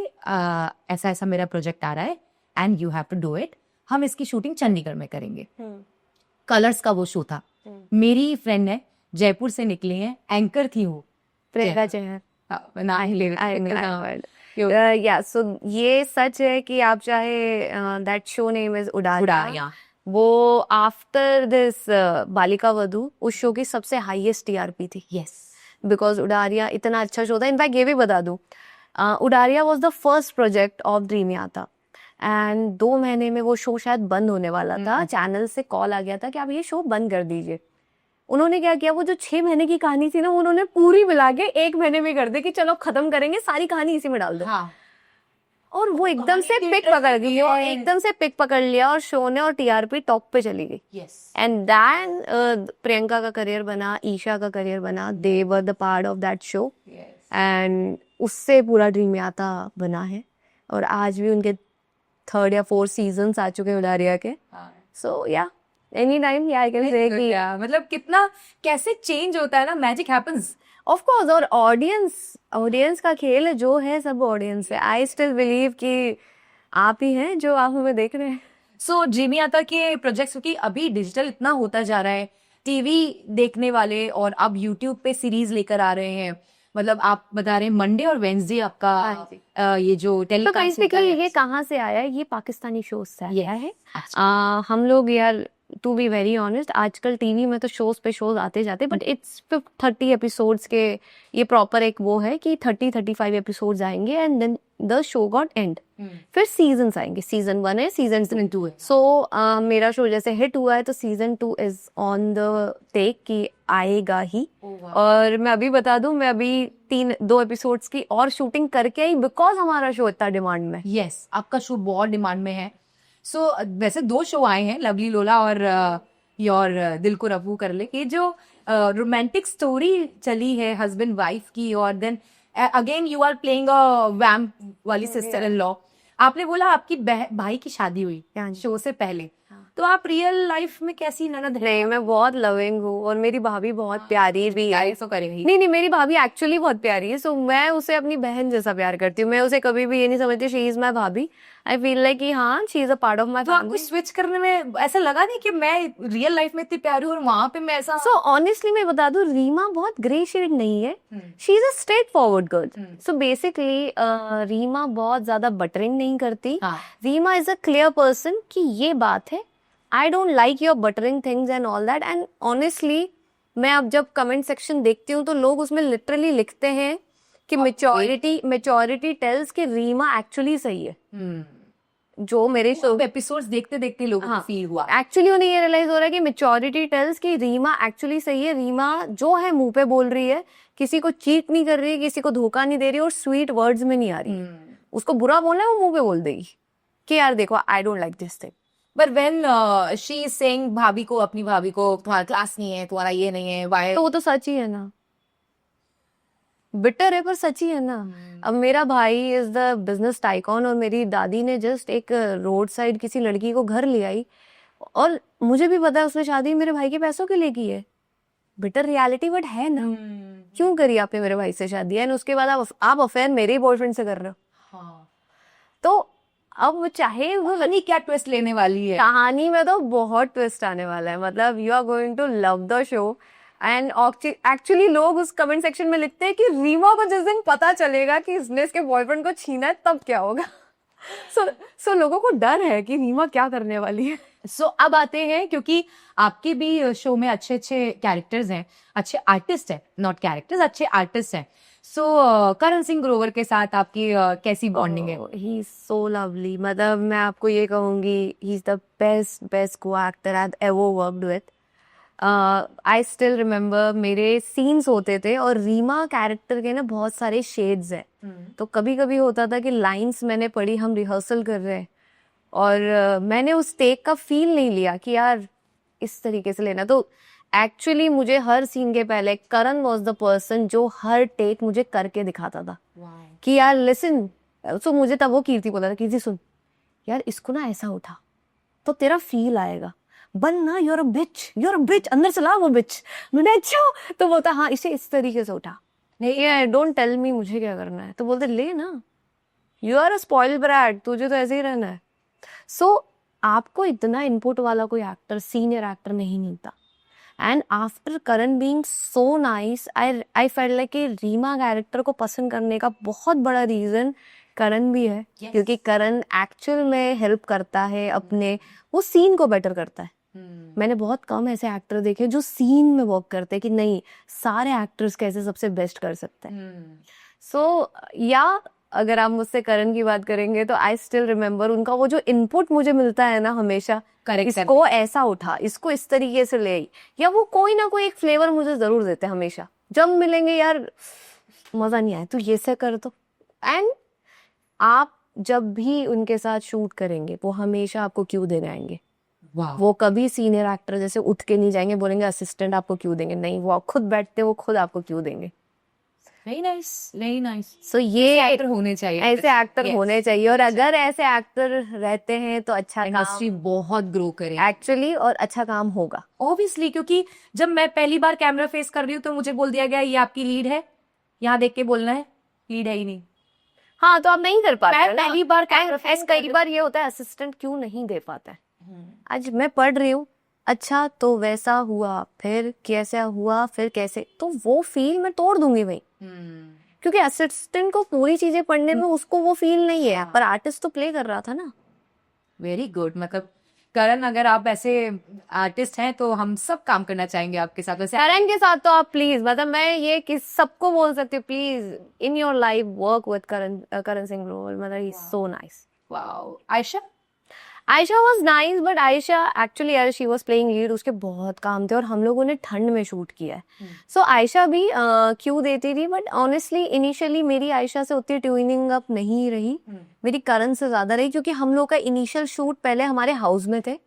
ऐसा ऐसा मेरा प्रोजेक्ट आ रहा है and you have to do it, हम इसकी शूटिंग चंडीगढ़ में करेंगे। कलर्स का वो शो था। मेरी फ्रेंड है, जयपुर से निकली है, एंकर थी वो, प्रियंका जैन। या सो ये सच है कि आप चाहे that show name is Udaariyaan, वो आफ्टर दिस बालिका वधू उस शो की सबसे हाईएस्ट टीआरपी थी। यस, बिकॉज उड़ारिया इतना अच्छा शो था। इनफैक्ट ये भी बता दूं, Udaariyaan was the first project of dream यात्रा, एंड 2 महीने में वो शो शायद बंद होने वाला था। चैनल से कॉल आ गया था कि आप ये शो बंद कर दीजिए। उन्होंने क्या किया, वो जो 6 महीने की कहानी थी ना, उन्होंने पूरी मिला के 1 महीने में कर दी कि चलो खत्म करेंगे, सारी कहानी इसी में डाल दो। हाँ। और वो एकदम से पिक पकड़ गई, और एकदम से पिक पकड़ लिया, और शो ने और टीआरपी टॉप पे चली गई। यस, एंड देन प्रियंका का करियर बना, ईशा का करियर बना, they were the part of that show, and उससे पूरा ड्रीम यात्रा बना है। और आज भी उनके 3rd या 4th सीजन्स आ चुके हैं उड़ारिया के। सो या any time I can say कि मतलब कितना कैसे चेंज होता है ना, मैजिक हैपेंस ऑफ कोर्स। और ऑडियंस का खेल है, जो है सब ऑडियंस है। आई स्टिल बिलीव कि आप ही हैं जो आप हमें देख रहे हैं। सो ड्रीमी आता के प्रोजेक्ट्स, क्योंकि अभी डिजिटल इतना होता जा रहा है, टीवी देखने वाले और अब यूट्यूब पे सीरीज लेकर आ रहे हैं। मतलब आप बता रहे हैं मंडे और वेंसडे आपका ये जो तो टेलीकास्ट बेसिकली ये कहाँ से आया है? ये पाकिस्तानी शोज से आया है। अच्छा। हम लोग यार टू बी वेरी ऑनेस्ट, आजकल टीवी में तो शोज पे शोज आते जाते, बट इट्स 30 एपिसोड्स के, ये प्रॉपर एक वो है कि 30-35 एपिसोड्स आएंगे and then the show got end. फिर सीजन्स आएंगे, सीजन 1 है, सीजन 2 है। सो मेरा शो जैसे हिट हुआ है तो season 2 is on the take कि आएगा ही। और मैं अभी बता दूं, मैं अभी 2 एपिसोड्स की और शूटिंग करके आई बिकॉज हमारा शो इतना डिमांड में। यस, आपका शो बहुत डिमांड में है। सो वैसे 2 शो आए हैं, लवली लोला और योर दिल को रफू कर ले, कि जो रोमांटिक स्टोरी चली है हस्बैंड वाइफ की, और then again you are playing a vamp वाली सिस्टर इन लॉ। आपने बोला आपकी भाई की शादी हुई शो से पहले, तो आप रियल लाइफ में कैसी ननद है? नहीं, मैं बहुत लविंग हूँ और मेरी भाभी बहुत प्यारी भी है। तो करेगी। नहीं, मेरी भाभी एक्चुअली बहुत प्यारी है, सो मैं उसे अपनी बहन जैसा प्यार करती हूँ। मैं उसे कभी भी ये नहीं समझती शी इज माई भाभी। आई फील लाइक कि हाँ, she is a part of my तो आपको फैमिली। स्विच करने में ऐसा लगा नहीं कि मैं रियल लाइफ में इतनी प्यारी हूँ और वहां पे मैं ऐसा? सो ऑनेस्टली मैं बता दूं, रीमा बहुत ग्रे शेड नहीं है, she is a straightforward girl. So basically Reema बहुत ज्यादा बटरिंग नहीं करती। Reema is a clear person कि ये बात है, I don't like your buttering things and all that. And honestly मैं अब जब कमेंट सेक्शन देखती हूँ तो लोग उसमें लिटरली लिखते हैं कि मेच्योरिटी टेल्स कि रीमा एक्चुअली सही है। जो मेरे शो एपिसोड्स देखते देखते लोगों को फील हुआ। एक्चुअली उन्हें ये रियलाइज हो रहा है कि मेच्योरिटी टेल्स कि रीमा एक्चुअली सही है। रीमा जो है मुंह पे बोल रही है, किसी को चीट नहीं कर रही है, किसी को धोखा नहीं दे रही और स्वीट वर्ड्स में नहीं आ रही। उसको बुरा बोलना है वो मुंह पे बोल देगी कि यार देखो आई don't like this thing. But when she is saying भाभी को, अपनी भाभी को, तुम्हारा क्लास नहीं है, तुम्हारा ये नहीं है, वाई, तो वो तो सच ही है ना, बिटर है पर सच ही है ना। अब मेरा भाई इज द बिजनेस टाइकॉन और मेरी दादी ने जस्ट एक रोड साइड किसी लड़की को घर ले आई और मुझे भी पता है उसने शादी मेरे भाई के पैसों के लिए की है। बिटर रियलिटी बट है ना। क्यों करी आपने मेरे भाई से शादी एंड उसके बाद आप अफेयर मेरे ही बॉयफ्रेंड से कर रहे हो। तो अब चाहे वो कहानी क्या ट्विस्ट लेने वाली है? कहानी में तो बहुत ट्विस्ट आने वाला है, मतलब you are going to love the show. And actually लोग उस कमेंट सेक्शन में लिखते हैं कि रीमा को जिस दिन पता चलेगा कि इसने इसके बॉयफ्रेंड को छीना है तब क्या होगा। सो लोगों को डर है कि रीमा क्या करने वाली है। सो अब आते हैं, क्योंकि आपके भी शो में अच्छे अच्छे कैरेक्टर्स हैं, अच्छे आर्टिस्ट हैं, नॉट कैरेक्टर्स, अच्छे आर्टिस्ट हैं। सो करण सिंह ग्रोवर के साथ आपकी कैसी बॉन्डिंग है? He is so lovely. मतलब मैं आपको ये कहूंगी, ही इज द बेस्ट को actor I have ever worked with. I still remember मेरे सीन्स होते थे और रीमा कैरेक्टर के ना बहुत सारे शेड्स हैं। तो कभी कभी होता था कि लाइंस मैंने पढ़ी, हम रिहर्सल कर रहे हैं और मैंने उस टेक का फील नहीं लिया कि यार इस तरीके से लेना। तो एक्चुअली मुझे हर सीन के पहले करण वॉज द पर्सन जो हर टेक मुझे करके दिखाता था कि यार लिसन। सो मुझे तब वो कीर्ति बोला था, कीर्ति सुन यार इसको ना ऐसा उठा तो तेरा फील आएगा, बनना यूर अ बिच, अंदर चला वो बिच। मैंने अच्छा, तो बोलता हाँ इसे इस तरीके से उठा, नहीं डोंट टेल मी मुझे क्या करना है। तो बोलते ले ना, you are a spoiled brat, तुझे तो ऐसे ही रहना है। सो आपको इतना इनपुट वाला कोई एक्टर, सीनियर एक्टर नहीं मिलता। And after Karan being so nice, I felt like कि रीमा कैरेक्टर को पसंद करने का बहुत बड़ा रीजन करण भी है। क्योंकि करण एक्चुअल में हेल्प करता है, अपने वो सीन को बेटर करता है। मैंने बहुत कम ऐसे एक्टर देखे जो सीन में वर्क करते हैं कि नहीं सारे एक्टर्स कैसे सबसे बेस्ट कर सकते हैं। सो या अगर आप मुझसे करण की बात करेंगे तो आई स्टिल रिमेम्बर उनका वो जो इनपुट मुझे मिलता है ना हमेशा, इसको ऐसा उठा, इसको इस तरीके से ले आई, या वो कोई ना कोई एक फ्लेवर मुझे जरूर देते हैं हमेशा। जब मिलेंगे यार मजा नहीं आया तो ये से कर दो। एंड आप जब भी उनके साथ शूट करेंगे वो हमेशा आपको क्यों देने आएंगे। वो कभी सीनियर एक्टर जैसे उठ के नहीं जाएंगे बोलेंगे असिस्टेंट आपको क्यों देंगे, नहीं वो खुद बैठते वो खुद आपको क्यों देंगे। Very nice. सो ये एक्टर होने चाहिए, ऐसे एक्टर होने चाहिए। और अगर ऐसे एक्टर रहते हैं तो अच्छा इंडस्ट्री बहुत ग्रो करे एक्चुअली, और अच्छा काम होगा ऑब्वियसली। क्योंकि जब मैं पहली बार कैमरा फेस कर रही हूँ तो मुझे बोल दिया गया ये आपकी लीड है, यहाँ देख के बोलना है, लीड है ही नहीं। हाँ तो आप नहीं कर पाते। मैं पहली बार कैमरा फेस, कई बार ये होता है असिस्टेंट क्यों नहीं दे पाता है। आज मैं पढ़ रही हूँ, अच्छा तो वैसा हुआ, फिर कैसा हुआ, फिर कैसे, तो वो फील मैं तोड़ दूंगी भाई। क्योंकि असिस्टेंट को पूरी चीजें पढ़ने में उसको वो फील नहीं है, पर आर्टिस्ट तो प्ले कर रहा था ना। Very good. मतलब करण, अगर आप ऐसे आर्टिस्ट हैं तो हम सब काम करना चाहेंगे आपके साथ। वैसे करण के साथ तो आप प्लीज, मतलब मैं ये किस सबको बोल सकती हूँ, please in your life work with Karan Singh Grover, मतलब ही so nice. Wow. Ayesha? Ayesha was nice, but Ayesha actually यार शी वॉज प्लेइंग लीड, उसके बहुत काम थे और हम लोगों ने ठंड में शूट किया है। सो आयशा भी क्यों देती थी, बट ऑनेस्टली इनिशियली मेरी आयशा से उतनी ट्यूनिंग अप नहीं रही, मेरी करण से ज्यादा रही, क्योंकि हम लोग का इनिशियल शूट पहले हमारे हाउस में थे,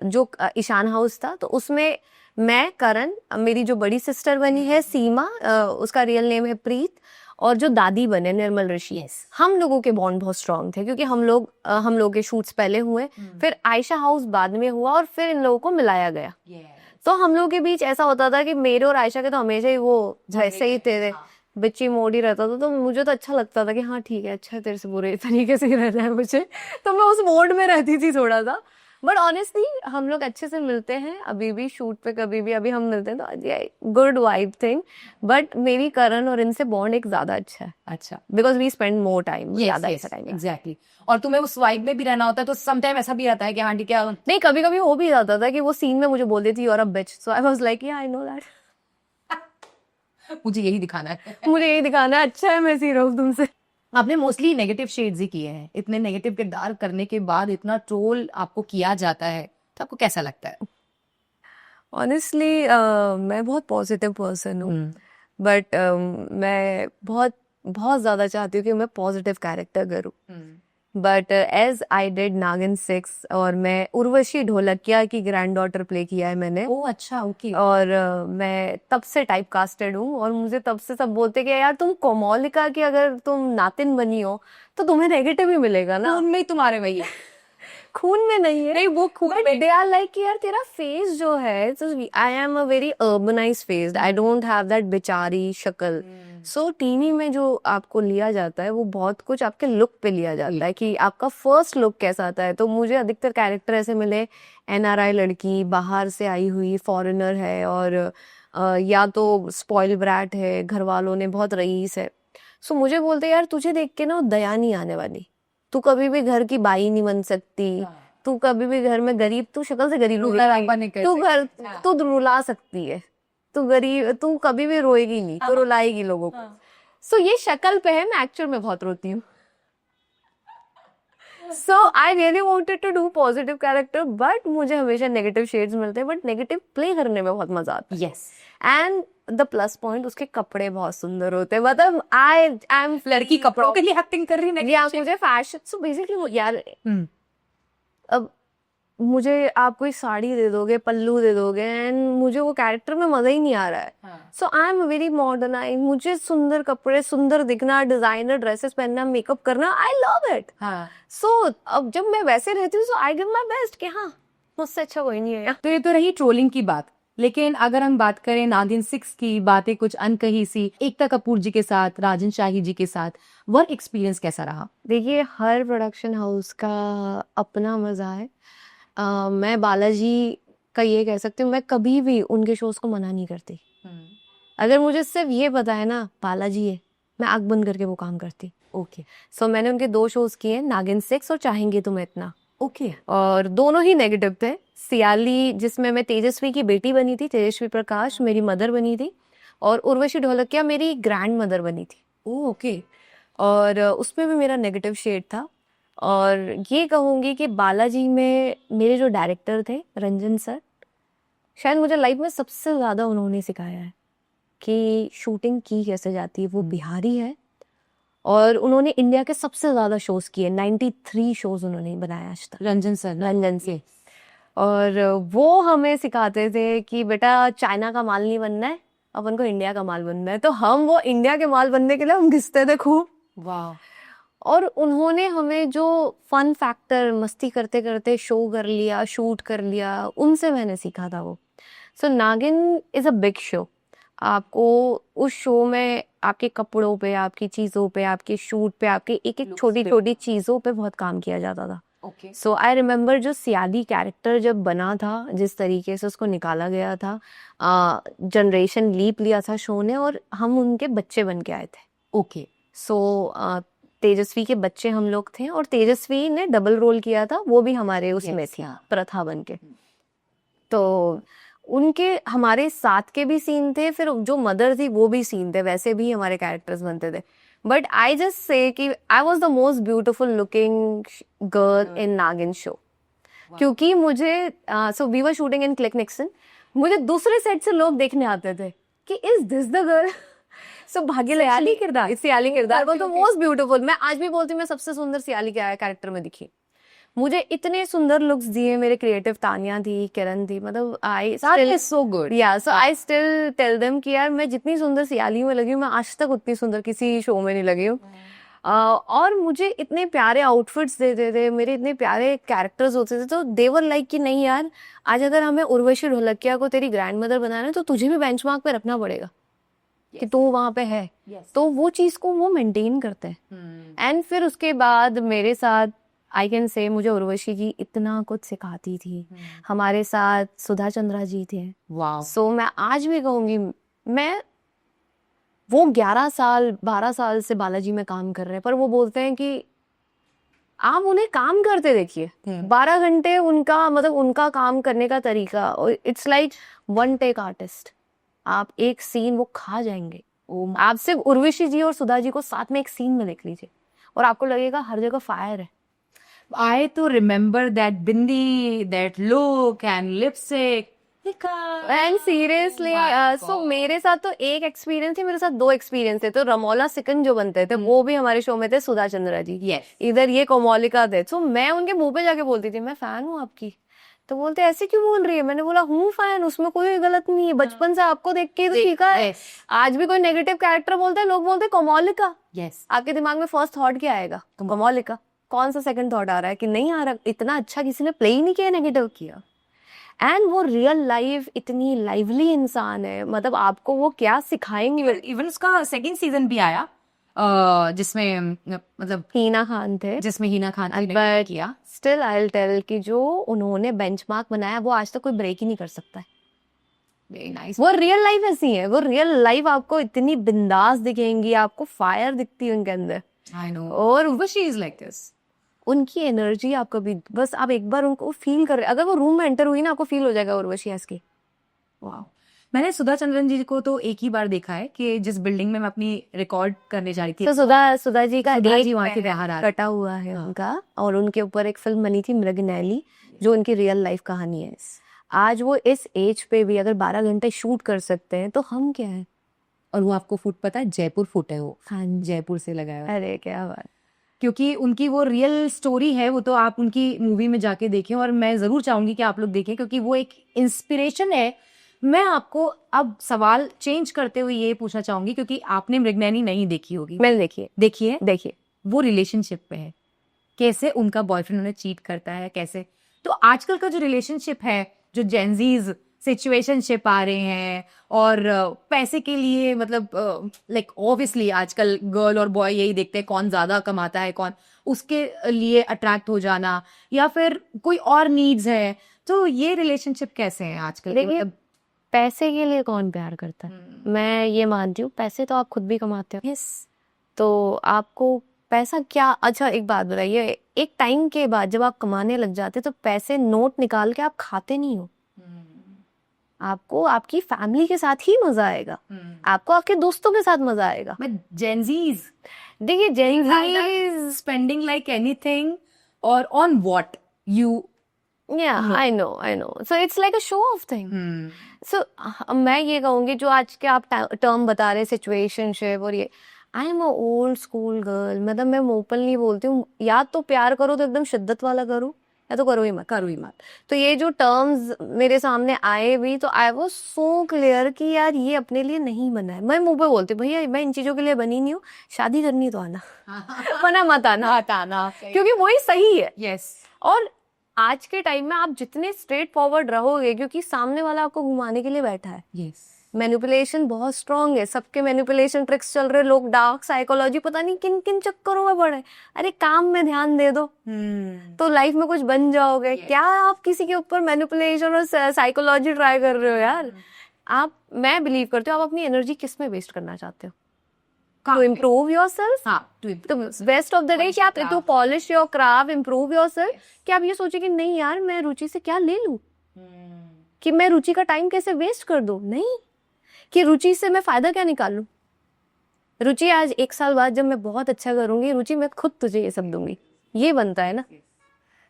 जो ईशान हाउस था, तो उसमें मैं, करण, मेरी जो बड़ी सिस्टर बनी है सीमा, उसका रियल नेम है प्रीत, और जो दादी बने निर्मल ऋषि, हम लोगों के बॉन्ड बहुत स्ट्रांग थे, क्योंकि हम लोग के शूट्स पहले हुए, फिर आयशा हाउस बाद में हुआ और फिर इन लोगों को मिलाया गया। तो हम लोगों के बीच ऐसा होता था कि मेरे और आयशा के तो हमेशा ही वो जैसे ही थे, बिच्ची मोड ही रहता था, तो मुझे तो अच्छा लगता था कि हाँ ठीक है, अच्छा है, तेरे से बुरे तरीके से ही रहना है मुझे, तो मैं उस मोड में रहती थी थोड़ा सा। बट ऑनेस्टली हम लोग अच्छे से मिलते हैं अभी भी, शूट पे कभी भी अभी हम मिलते हैं तो गुड वाइब थिंग। बट मेरी करण और इनसे बॉन्ड एक ज्यादा अच्छा है, अच्छा, because we spend more time, ज्यादा अच्छा टाइम। एग्जैक्टली। और तुम्हें उस वाइब में भी रहना होता है, तो सम टाइम ऐसा भी रहता है कि हाँ ठीक है। नहीं, कभी कभी हो भी जाता था कि वो सीन में मुझे बोल देती और a bitch, so I was like I know that, मुझे यही दिखाना है। मुझे यही दिखाना है, अच्छा है मैं सी रहूं तुमसे। आपने मोस्टली नेगेटिव शेड्स ही किए हैं, इतने नेगेटिव किरदार करने के बाद इतना ट्रोल आपको किया जाता है, तो आपको कैसा लगता है? ऑनेस्टली मैं बहुत पॉजिटिव पर्सन हूँ, बट मैं बहुत बहुत ज्यादा चाहती हूँ कि मैं पॉजिटिव कैरेक्टर करूँ, बट एज आई डिड नागिन 6, और मैं उर्वशी ढोलकिया की ग्रैंड डॉटर प्ले किया है मैंने। ओह अच्छा, ओके। और मैं तब से टाइप कास्टेड हूँ, और मुझे तब से सब बोलते कि यार तुम कोमोलिका की अगर तुम नातिन बनी हो तो तुम्हें नेगेटिव ही मिलेगा ना। खून में ही तुम्हारे वही है। खून में नहीं है, नहीं वो खून में। दे आर लाइक कि यार तेरा फेस जो है, I am a very urbanised face, I don't have that बेचारी शक्ल। सो टीवी में जो आपको लिया जाता है वो बहुत कुछ आपके लुक पे लिया जाता है कि आपका फर्स्ट लुक कैसा आता है। तो मुझे अधिकतर कैरेक्टर ऐसे मिले, एनआरआई लड़की, बाहर से आई हुई, फॉरेनर है, और या तो स्पॉइल ब्रैट है, घर वालों ने बहुत रईस है। सो मुझे बोलते यार तुझे देख के ना दया नहीं आने वाली, तू कभी भी घर की बाई नहीं बन सकती, तू कभी भी घर में गरीब, तू शक्ल से गरीब तू रुला सकती है, तू गरीब, तू कभी भी रोएगी नहीं, तो रुलाएगी लोगों को। सो ये शक्ल पे है, मैं एक्चुअल में बहुत रोती हूँ। So I really wanted to do positive character, but मुझे हमेशा नेगेटिव शेड्स मिलते हैं, बट नेगेटिव प्ले करने में बहुत मजा आता है। Yes. And the plus point, उसके कपड़े बहुत सुंदर होते हैं, मतलब आई एम लड़की कपड़ों के लिए एक्टिंग कर रही है या मुझे फैशन, सो बेसिकली यार अब मुझे आप कोई साड़ी दे दोगे, पल्लू दे दोगे, एंड मुझे वो कैरेक्टर में मजा ही नहीं आ रहा है। So I am very modernise, मुझे सुंदर कपड़े, सुंदर दिखना, डिजाइनर ड्रेसेस पहनना, मेकअप करना, आई लव इट। सो अब जब मैं वैसे रहती हूँ, so I give my best कि हाँ मुझसे अच्छा कोई नहीं है। तो ये तो रही ट्रोलिंग की बात, लेकिन अगर हम बात करें नागिन 6 की, बातें कुछ अनकही सी, एकता कपूर जी के साथ, राजन शाही जी के साथ, वर्क एक्सपीरियंस कैसा रहा? देखिए हर प्रोडक्शन हाउस का अपना मजा है। मैं बालाजी का ये कह सकती हूँ, मैं कभी भी उनके शोज को मना नहीं करती। अगर मुझे सिर्फ ये पता है ना बालाजी है, मैं आंख बंद करके वो काम करती। ओके। सो मैंने उनके 2 शोज किए, नागिन 6 और चाहेंगे तुम्हें इतना। ओके। और दोनों ही नेगेटिव थे। सियाली जिसमें मैं तेजस्वी की बेटी बनी थी, तेजस्वी प्रकाश मेरी मदर बनी थी, और उर्वशी ढोलकिया मेरी ग्रैंड मदर बनी थी। ओके। और उसमें भी मेरा नेगेटिव शेड था। और ये कहूँगी कि बालाजी में मेरे जो डायरेक्टर थे रंजन सर, शायद मुझे लाइफ में सबसे ज़्यादा उन्होंने सिखाया है कि शूटिंग की कैसे जाती है। वो बिहारी है और उन्होंने इंडिया के सबसे ज़्यादा शोज़ किए, 93 शोज़ उन्होंने बनाया आज तक, रंजन सर। लंदन से। और वो हमें सिखाते थे कि बेटा चाइना का माल नहीं बनना है, अपन को इंडिया का माल बनना है। तो हम वो इंडिया के माल बनने के लिए हम घिसते थे खूब। वाह। और उन्होंने हमें जो फन फैक्टर, मस्ती करते करते शो कर लिया, शूट कर लिया, उनसे मैंने सीखा था वो। सो नागिन इज़ अ बिग शो। आपको उस शो में आपके कपड़ों पे, आपकी चीज़ों पे, आपके शूट पे, आपकी एक एक छोटी छोटी चीज़ों पे बहुत काम किया जाता था। सो आई रिमेम्बर जो सियाली कैरेक्टर जब बना था, जिस तरीके से उसको निकाला गया था, जनरेशन लीप लिया था शो ने और हम उनके बच्चे बन के आए थे। ओके। सो तेजस्वी के बच्चे हम लोग थे और तेजस्वी ने डबल रोल किया था, वो भी हमारे उसमें थी प्रथा बन के। तो उनके हमारे साथ के भी सीन थे, फिर जो मदर थी वो भी सीन थे, वैसे भी हमारे कैरेक्टर्स बनते थे। बट आई जस्ट से कि I was the most beautiful looking girl in Naagin show, क्योंकि मुझे so we were shooting in Click Nixon, मुझे दूसरे सेट से लोग देखने आते थे कि is this the girl. So Bhagyalakshmi किरदार, सियाली किरदार वो तो मोस्ट ब्यूटीफुल। मैं आज भी बोलती हूँ मैं सबसे सुंदर सियाली क्या कैरेक्टर में दिखी। मुझे इतने सुंदर लुक्स दिए मेरे क्रिएटिव, तानिया थी, किरण थी, मतलब आई स्टिल सो गुड। या सो आई स्टिल टेल देम कि यार मैं जितनी सुंदर सियाली में लगी हूँ, मैं आज तक उतनी सुंदर किसी शो में नहीं लगी हूँ। और मुझे इतने प्यारे आउटफिट्स देते थे, मेरे इतने प्यारे कैरेक्टर्स होते थे, तो देवर लाइक कि नहीं यार, आज अगर हमें उर्वशी ढोलकिया को तेरी ग्रैंड मदर बनाना है तो तुझे भी बेंचमार्क पे रखना पड़ेगा कि तू वहां पे है। तो वो चीज को वो मेंटेन करते हैं। एंड फिर उसके बाद मेरे साथ आई कैन से मुझे उर्वशी जी इतना कुछ सिखाती थी। हमारे साथ सुधा चंद्रा जी थे। वाओ। सो मैं आज भी कहूंगी, मैं वो 11 साल 12 साल से बालाजी में काम कर रहे हैं, पर वो बोलते हैं कि आप उन्हें काम करते देखिए, 12 घंटे उनका मतलब उनका काम करने का तरीका, it's like one take artist. आप एक सीन वो खा जाएंगे। आप सिर्फ उर्वशी जी और सुधा जी को साथ में एक सीन में देख लीजिए और आपको लगेगा हर जगह फायर है। I to remember that bindi, that look and lipstick. And seriously सो मेरे साथ तो एक एक्सपीरियंस थी, मेरे साथ 2 एक्सपीरियंस थे। तो रमोला सिकन जो बनते थे वो भी हमारे शो में थे, सुधा चंद्रा जी। Yes. इधर ये कोमोलिका थे। सो मैं उनके मुंह पे जाके बोलती थी मैं फैन हूँ आपकी। तो बोलते ऐसे क्यों बोल रही है? मैंने बोला हूँ फैन, उसमें कोई गलत नहीं है, बचपन से आपको देख के तो सीखा है। आज भी कोई नेगेटिव कैरेक्टर बोलते हैं, लोग बोलते हैं कोमोलिका। Yes. आपके दिमाग में फर्स्ट थॉट क्या आएगा? कोमोलिका। कौन सा सेकंड थॉट आ रहा है कि नहीं आ रहा, इतना अच्छा किसी ने प्ले ही नहीं किया, नेगेटिव किया। एंड वो रियल लाइफ इतनी लाइवली इंसान है, मतलब आपको वो क्या सिखाएंगे। इवन उसका सेकंड सीजन भी आया जिसमें मतलब हीना खान थे, जिसमें हीना खान ने बट किया। स्टिल आई विल टेल कि जो उन्होंने बेंचमार्क बनाया वो आज तक कोई ब्रेक ही नहीं कर सकता है। Very nice. वो रियल लाइफ ऐसी है, वो रियल लाइफ आपको इतनी बिंदास दिखेंगी, आपको फायर दिखती है उनके अंदर। I know. और शी इज लाइक दिस। उनकी एनर्जी आप कभी बस आप एक बार उनको फील कर रहे, अगर वो रूम में एंटर हुई ना आपको फील हो जाएगा उर्वशी की। वाओ। मैंने सुधा चंद्रन जी को तो एक ही बार देखा है कि जिस बिल्डिंग में मैं अपनी रिकॉर्ड करने जा रही थी, तो सुधा जी का सुधा एक जी वहाँ के बाहर आ कटा हुआ है उनका, और उनके ऊपर एक फिल्म बनी थी मृगनैली, जो उनकी रियल लाइफ कहानी है। आज वो इस एज पे भी अगर 12 घंटे शूट कर सकते हैं तो हम क्या है। और वो आपको फूट पता है, जयपुर फूट है वो। हाँ, जयपुर से लगाया हुआ है। अरे क्या बात। क्योंकि उनकी वो रियल स्टोरी है, वो तो आप उनकी मूवी में जाके देखें, और मैं जरूर चाहूंगी कि आप लोग देखें क्योंकि वो एक इंस्पिरेशन है। मैं आपको अब सवाल चेंज करते हुए ये पूछना चाहूंगी, क्योंकि आपने मृगनैनी नहीं देखी होगी। मैंने देखिए वो रिलेशनशिप पे है, कैसे उनका बॉयफ्रेंड उन्हें चीट करता है, कैसे। तो आजकल का जो रिलेशनशिप है, जो जेनजीज सिचुएशनशिप आ रहे हैं, और पैसे के लिए मतलब लाइक ऑब्वियसली आजकल गर्ल और बॉय यही देखते हैं कौन ज्यादा कमाता है, कौन, उसके लिए अट्रैक्ट हो जाना, या फिर कोई और नीड्स है। तो ये रिलेशनशिप कैसे हैं आजकल? देखिए, पैसे के लिए कौन प्यार करता है? मैं ये मानती हूँ पैसे तो आप खुद भी कमाते हो। यस। तो आपको पैसा क्या, अच्छा एक बात बताइए, एक टाइम के बाद जब आप कमाने लग जाते तो पैसे नोट निकाल के आप खाते नहीं हो। आपको आपकी फैमिली के साथ ही मजा आएगा, आपको आपके दोस्तों के साथ मजा आएगा। बट जेनजीज, देखिए जेनजीज स्पेंडिंग लाइक एनीथिंग, और on what you. Yeah, I know. So it's like a show off thing. So मैं ये कहूँगी जो आज के आप टर्म बता रहे सिचुएशनशिप और ये, I am a old school girl. मतलब मैं ओपनली बोलती हूँ, या तो प्यार करो तो एकदम शिद्दत वाला करो, या तो करो ही मत। तो ये जो टर्म्स मेरे सामने आए भी, तो आई वाज सो क्लियर कि यार ये अपने लिए नहीं बना है। मैं मुंह पे बोलती हूँ भैया मैं इन चीजों के लिए बनी नहीं हूँ, शादी करनी तो आना, वरना मत आना, क्योंकि वही सही है। यस। और आज के टाइम में आप जितने स्ट्रेट फॉरवर्ड रहोगे, क्योंकि सामने वाला आपको घुमाने के लिए बैठा है। यस। मैनिपुलेशन बहुत स्ट्रांग है, सबके मैनिपुलेशन ट्रिक्स चल रहे, लोग डार्क साइकोलॉजी पता नहीं किन किन चक्करों में पड़े। अरे काम में ध्यान दे दो तो लाइफ में कुछ बन जाओगे। क्या आप किसी के ऊपर मैनिपुलेशन और साइकोलॉजी ट्राई कर रहे हो यार? मैं बिलीव करती हूँ आप अपनी एनर्जी किस में वेस्ट करना चाहते हो। To improve yourself. हाँ, तो बेस्ट ऑफ द डे कि आप to polish your craft, improve yourself, कि आप ये सोचे कि नहीं यार मैं रुचि से क्या ले लूं, कि मैं रुचि का टाइम कैसे वेस्ट कर दूं, नहीं, कि रुचि से मैं फायदा क्या निकालूं। रुचि आज 1 साल बाद जब मैं बहुत अच्छा करूंगी, रुचि मैं खुद तुझे ये सब दूंगी, ये बनता है ना।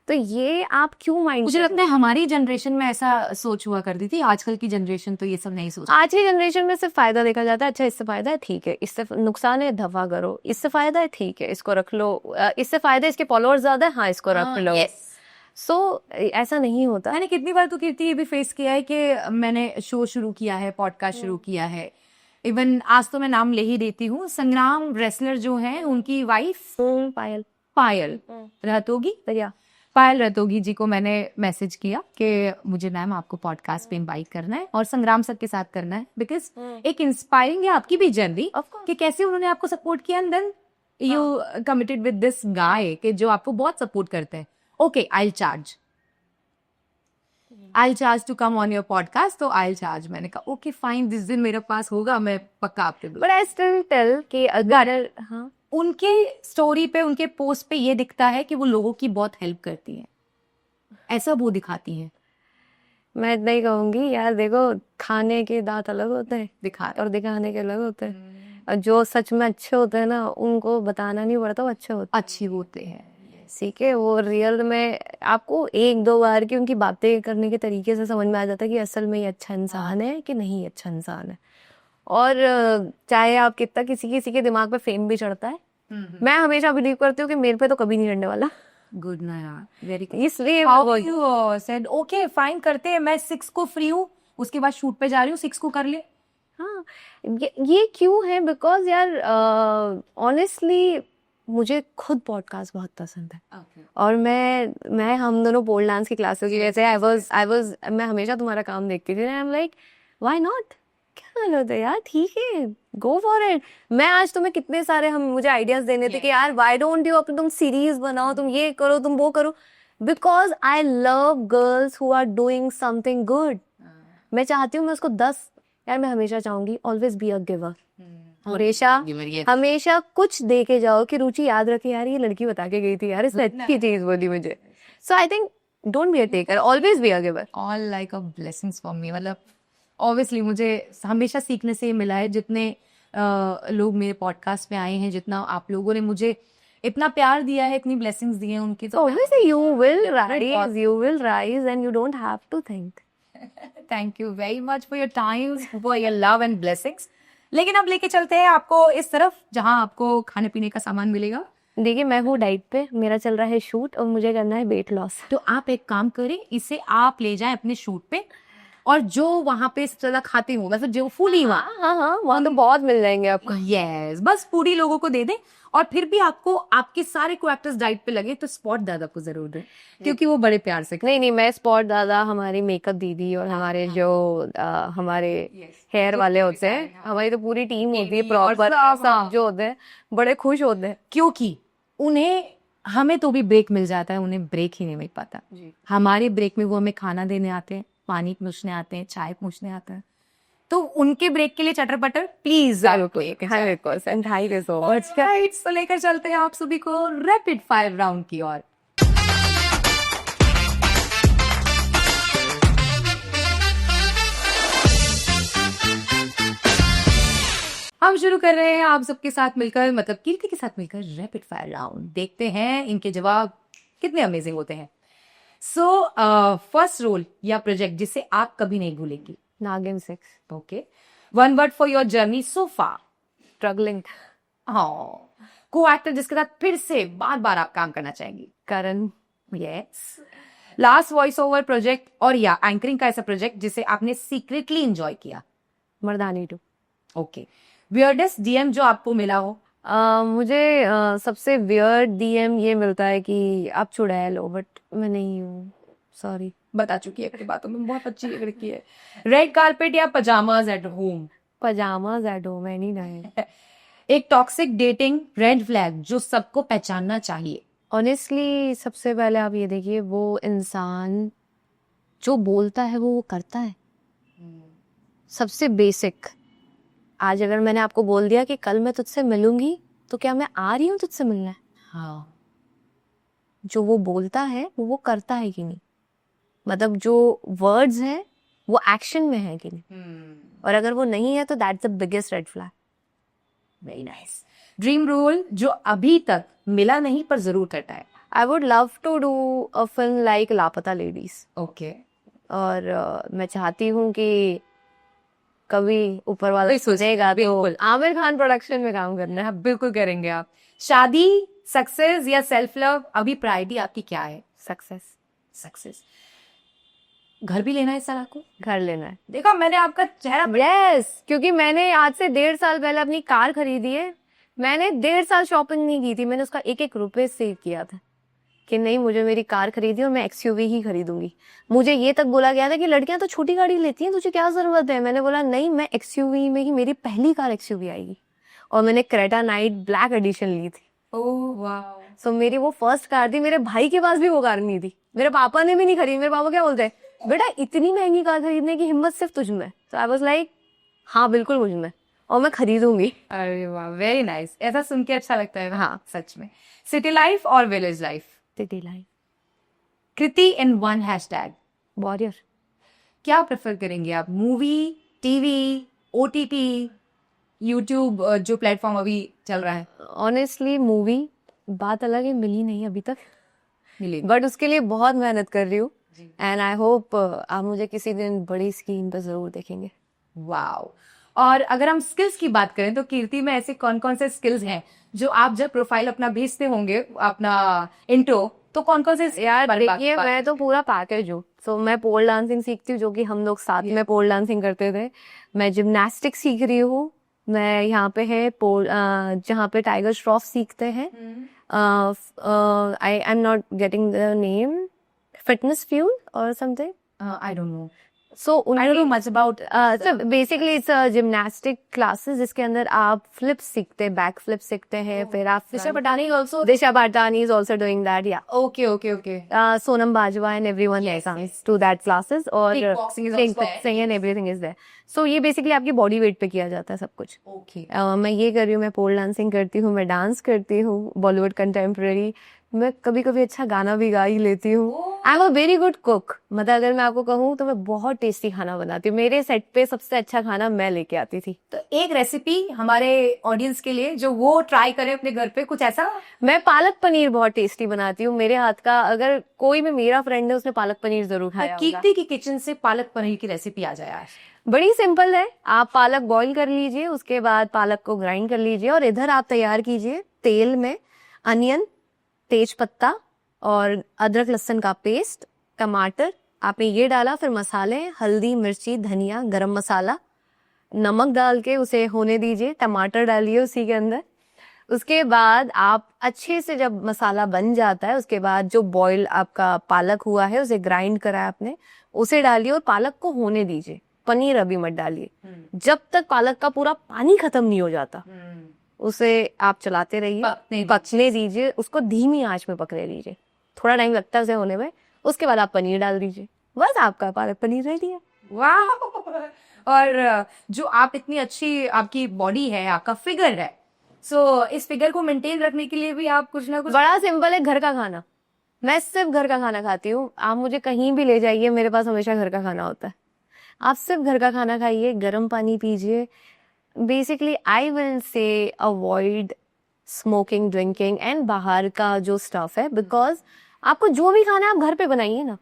तो ये आप क्यों माइंड, मुझे लगता है हमारी जनरेशन में ऐसा सोच हुआ करती थी, आजकल की जनरेशन तो ये सब नहीं सोच। आज की जनरेशन में सिर्फ फायदा देखा जाता है। अच्छा इससे फायदा है ठीक है, इससे नुकसान है दफा करो, इससे फायदा है ठीक है इसको रख लो, इससे फायदा है इसके फॉलोअर्स ज्यादा है, हाँ इसको रख लो। सो ऐसा नहीं होता। मैंने कितनी बार तो कीर्ति ये भी फेस किया है कि मैंने शो शुरू किया है, पॉडकास्ट शुरू किया है, इवन आज तो मैं नाम ले ही देती हूँ, संग्राम रेसलर जो हैं उनकी वाइफ पायल पायल रतोगी, बढ़िया। पायल रतोगी जी को मैंने मैसेज किया कि मुझे मैम आपको पॉडकास्ट पे इनवाइट करना है और संग्राम सर के साथ करना है, बिकॉज एक इंस्पायरिंग है आपकी भी जर्नी कि कैसे उन्होंने आपको सपोर्ट किया and then you committed with this guy कि जो आपको बहुत सपोर्ट करते हैं। Okay, I charge to come on your podcast, तो आई चार्ज। मैंने कहा ओके फाइन, जिस दिन मेरे पास होगा मैं पक्का आपके। बट आई स्टिल टेल कि अगर हाँ उनके स्टोरी पे, उनके पोस्ट पे ये दिखता है कि वो लोगों की बहुत हेल्प करती हैं, ऐसा वो दिखाती हैं। मैं इतना ही कहूंगी यार, देखो खाने के दांत अलग होते हैं दिखा और दिखाने के अलग होते हैं, और जो सच में अच्छे होते हैं ना उनको बताना नहीं पड़ता, वो अच्छे होते अच्छी होते हैं, ठीक है। वो रियल में आपको 1-2 बार की उनकी बातें करने के तरीके से समझ में आ जाता है कि असल में ये अच्छा इंसान है कि नहीं अच्छा इंसान है। और चाहे आप कितना किसी के दिमाग पे फेम भी चढ़ता है, मैं हमेशा बिलीव करती हूँ कि मेरे पे तो कभी नहीं चढ़ने वाला। गुड ना यार, वेरी गुड। इसलिए how you said okay fine करते हैं, मैं 6 को फ्री हूँ, उसके बाद शूट पे जा रही हूँ, 6 को कर ले। हाँ ये क्यों है, बिकॉज यार ऑनेस्टली मुझे खुद पॉडकास्ट बहुत पसंद है। और मैं हम दोनों पोल डांस की क्लासेस की वजह से मैं हमेशा तुम्हारा काम देखती थी, I am like why not, क्या गलत है यार, ठीक है गो फॉर इट। मैं आज तुम्हें कितने सारे मुझे आइडियाज देने थे कि यार व्हाई डोंट यू तुम सीरीज बनाओ, तुम ये करो, तुम वो करो, because I love girls who are doing something good. मैं चाहती हूँ मैं उसको 10 यार मैं हमेशा चाहूंगी ऑलवेज बी अ गिवर, हमेशा कुछ दे के जाओ कि रुचि याद रखे यार ये लड़की बता के गई थी यार, इसने अच्छी चीज बोली मुझे। So I think don't be a taker, always be a giver. All like a blessings for me. मतलब ऑब्वियसली मुझे हमेशा सीखने से मिला है, जितने लोग मेरे पॉडकास्ट में आए हैं, जितना आप लोगों ने मुझे इतना प्यार दिया है, इतनी ब्लेसिंग्स दी हैं उनकी, तो obviously you will rise and you don't have to think. Thank you very much for your time, for your love and blessings. लेकिन अब लेके चलते हैं आपको इस तरफ जहां आपको खाने पीने का सामान मिलेगा। देखिए मैं हूँ डाइट पे, मेरा चल रहा है शूट और मुझे करना है वेट लॉस। तो आप एक काम करें, इसे आप ले जाएं अपने शूट पे, और जो वहां पे सबसे ज्यादा खाते हो, मतलब जो फूडी हाँ वहाँ तो बहुत मिल जाएंगे आपको। यस, बस फूडी लोगों को दे दें। और फिर भी आपको आपके सारे को एक्टर्स डाइट पे लगे तो स्पॉट दादा को जरूर दें, क्योंकि वो बड़े प्यार से। नहीं मैं स्पॉट दादा, हमारी मेकअप दीदी और हमारे जो हमारे हेयर वाले होते हैं, हमारी तो पूरी टीम होती है प्रॉपर, सब जो होते हैं बड़े खुश होते हैं, क्योंकि उन्हें, हमें तो भी ब्रेक मिल जाता है, उन्हें ब्रेक ही नहीं मिल पाता। हमारे ब्रेक में वो हमें खाना देने आते हैं, पानी पूछने आते हैं, चाय पूछने आते हैं, तो उनके ब्रेक के लिए चटर पटर प्लीज तो लेकर चलते हैं आप सभी को रैपिड फायर राउंड की ओर। हम शुरू कर रहे हैं आप सबके साथ मिलकर, मतलब कीर्ति के साथ मिलकर रैपिड फायर राउंड। देखते हैं इनके जवाब कितने अमेजिंग होते हैं। सो फर्स्ट रोल या प्रोजेक्ट जिसे आप कभी नहीं भूलेंगी? नागिन 6। Okay, 1 word for your journey so far? Struggling. हाँ, को एक्टर जिसके साथ फिर से बार बार आप काम करना चाहेंगी? Karan. Yes. Last voice over project और या एंकरिंग का ऐसा प्रोजेक्ट जिसे आपने सीक्रेटली एंजॉय किया? मर्दानी 2। ओके, वियर्डेस्ट डीएम जो आपको मिला हो? मुझे सबसे वियर्ड डीएम ये मिलता है कि आप चुड़ैल हो, बट मैं नहीं हूँ, सॉरी। बता चुकी है अपनी बातों में, बहुत अच्छी लड़की है। रेड कारपेट या pyjamas at home? Pyjamas at home, any time. एक टॉक्सिक डेटिंग रेड फ्लैग जो सबको पहचानना चाहिए? ऑनेस्टली सबसे पहले आप ये देखिए, वो इंसान जो बोलता है वो करता है, सबसे बेसिक। आज अगर मैंने आपको बोल दिया कि कल मैं तुझसे मिलूंगी, तो क्या मैं आ रही हूँ तुझसे मिलने? हाँ, जो वो बोलता है वो करता है कि नहीं, मतलब जो वर्ड्स हैं वो एक्शन में है कि नहीं, और अगर वो नहीं है तो that's the biggest red flag. Very nice. Dream role जो अभी तक मिला नहीं पर जरूर करता है। I would love to do a film like Laapataa ladies, okay, और मैं चाहती हूँ कि कभी ऊपर वाला कोई सोचे, सोचेगा तो बिल्कुल। आमिर खान प्रोडक्शन में काम करना है। हाँ, बिल्कुल करेंगे आप। शादी, सक्सेस या सेल्फ लव, अभी प्रायोरिटी आपकी क्या है? सक्सेस। सक्सेस। घर भी लेना है इस साल आपको? घर लेना है। देखो मैंने आपका चेहरा यस, क्योंकि मैंने आज से 1.5 साल पहले अपनी कार खरीदी है। मैंने 1.5 साल शॉपिंग नहीं की थी, मैंने उसका एक एक रुपए सेव किया था कि नहीं, मुझे मेरी कार खरीदी और मैं एक्सयूवी ही खरीदूंगी। मुझे ये तक बोला गया था कि लड़कियां तो छोटी गाड़ी लेती हैं, तुझे क्या जरूरत है? मैंने बोला नहीं, मैं एक्सयूवी में ही, मेरी पहली कार एक्सयूवी आएगी। और मैंने क्रेटा नाइट ब्लैक एडिशन ली थी। ओह वाह। सो मेरी वो फर्स्ट कार थी। मेरे भाई के पास भी वो कार नहीं थी, मेरे पापा ने भी नहीं खरीदी। मेरे पापा क्या बोलते हैं, बेटा इतनी महंगी कार खरीदने की हिम्मत सिर्फ तुझ में। तो आई वाज लाइक हाँ बिल्कुल मुझ में, और मैं खरीदूंगी। अरे वाह, वेरी नाइस। ऐसा सुन के अच्छा लगता है। हाँ। सच में। सिटी लाइफ और village life? City life. Kriti in one hashtag. Warrior. क्या प्रेफर करेंगे आप? मूवी, टीवी, ओटीटी, यूट्यूब, जो प्लेटफॉर्म अभी चल रहा है? ऑनेस्टली मूवी बात अलग है, मिली नहीं अभी तक, मिली बट उसके लिए बहुत मेहनत कर रही हूँ। जी। एंड आई होप आप मुझे किसी दिन बड़ी स्क्रीन पर जरूर देखेंगे। वाओ। और अगर हम स्किल्स की बात करें तो कीर्ति में ऐसे कौन कौन से स्किल्स हैं जो आप जब प्रोफाइल अपना भेजते होंगे, अपना इंट्रो, तो कौन कौन से यार देखिए, मैं तो पूरा पैकेज हूँ। सो मैं पोल डांसिंग सीखती हूँ, जो कि हम लोग साथ में पोल डांसिंग करते थे। मैं जिम्नास्टिक सीख रही हूँ। मैं यहाँ पे है पोल, जहाँ पे टाइगर श्रॉफ सीखते हैं। I am not getting the name, fitness fuel और something. I don't know, so I don't know much about. Basically it's gymnastic classes जिसके अंदर आप फ्लिप्स सीखते हैं, बैक फ्लिप सीखते हैं, फिर आप Disha Patani also? Disha Patani is also doing that, yeah. Okay, okay, okay. Sonam Bajwa and everyone Yes, comes yes. to that classes, और Kickboxing is also kickboxing and everything is there. So ये basically आपकी body weight पे किया जाता है सब कुछ। Okay. मैं ये कर रही हूँ, मैं पोल डांसिंग करती हूँ, मैं डांस करती हूँ बॉलीवुड कंटेम्प्रेरी, मैं कभी कभी अच्छा गाना भी गा ही लेती हूँ। I am a very good cook, मतलब अगर मैं आपको कहूँ तो मैं बहुत टेस्टी खाना बनाती हूँ। मेरे सेट पे सबसे अच्छा खाना मैं लेके आती थी। तो एक रेसिपी हमारे ऑडियंस के लिए जो वो ट्राई करें अपने घर पे, कुछ ऐसा? मैं पालक पनीर बहुत टेस्टी बनाती हूँ। मेरे हाथ का अगर कोई भी मेरा फ्रेंड है उसने पालक पनीर जरूर खाया होगा। कीर्ति की किचन से पालक पनीर की रेसिपी आ जाए आज। बड़ी सिंपल है। आप पालक बॉईल कर लीजिए, उसके बाद पालक को ग्राइंड कर लीजिए, और इधर आप तैयार कीजिए तेल में अनियन, तेज पत्ता और अदरक लहसुन का पेस्ट, टमाटर आपने ये डाला, फिर मसाले हल्दी, मिर्ची, धनिया, गरम मसाला, नमक डाल के उसे होने दीजिए, टमाटर डालिए उसी के अंदर। उसके बाद आप अच्छे से जब मसाला बन जाता है, उसके बाद जो बॉईल आपका पालक हुआ है, उसे ग्राइंड करा है आपने, उसे डालिए और पालक को होने दीजिए। पनीर अभी मत डालिए, जब तक पालक का पूरा पानी खत्म नहीं हो जाता उसे आप चलाते रहिए, पकने दीजिए, उसको धीमी आंच में पकने दीजिए, थोड़ा टाइम लगता है उसे होने में। उसके बाद आप पनीर डाल दीजिए, बस आपका पालक पनीर रेडी है। वाह। और जो आप इतनी अच्छी आपकी बॉडी है, आपका फिगर है, सो इस फिगर को मेंटेन रखने के लिए भी आप कुछ ना कुछ। बड़ा सिंपल है, घर का खाना। मैं सिर्फ घर का खाना खाती हूँ। आप मुझे कहीं भी ले जाइए, मेरे पास हमेशा घर का खाना होता है। आप सिर्फ घर का खाना खाइए, गर्म पानी पीजिए। Basically I will say avoid smoking, drinking and बाहर का जो स्टफ है, बिकॉज आपको जो भी खाना है आप घर पे बनाइए ना।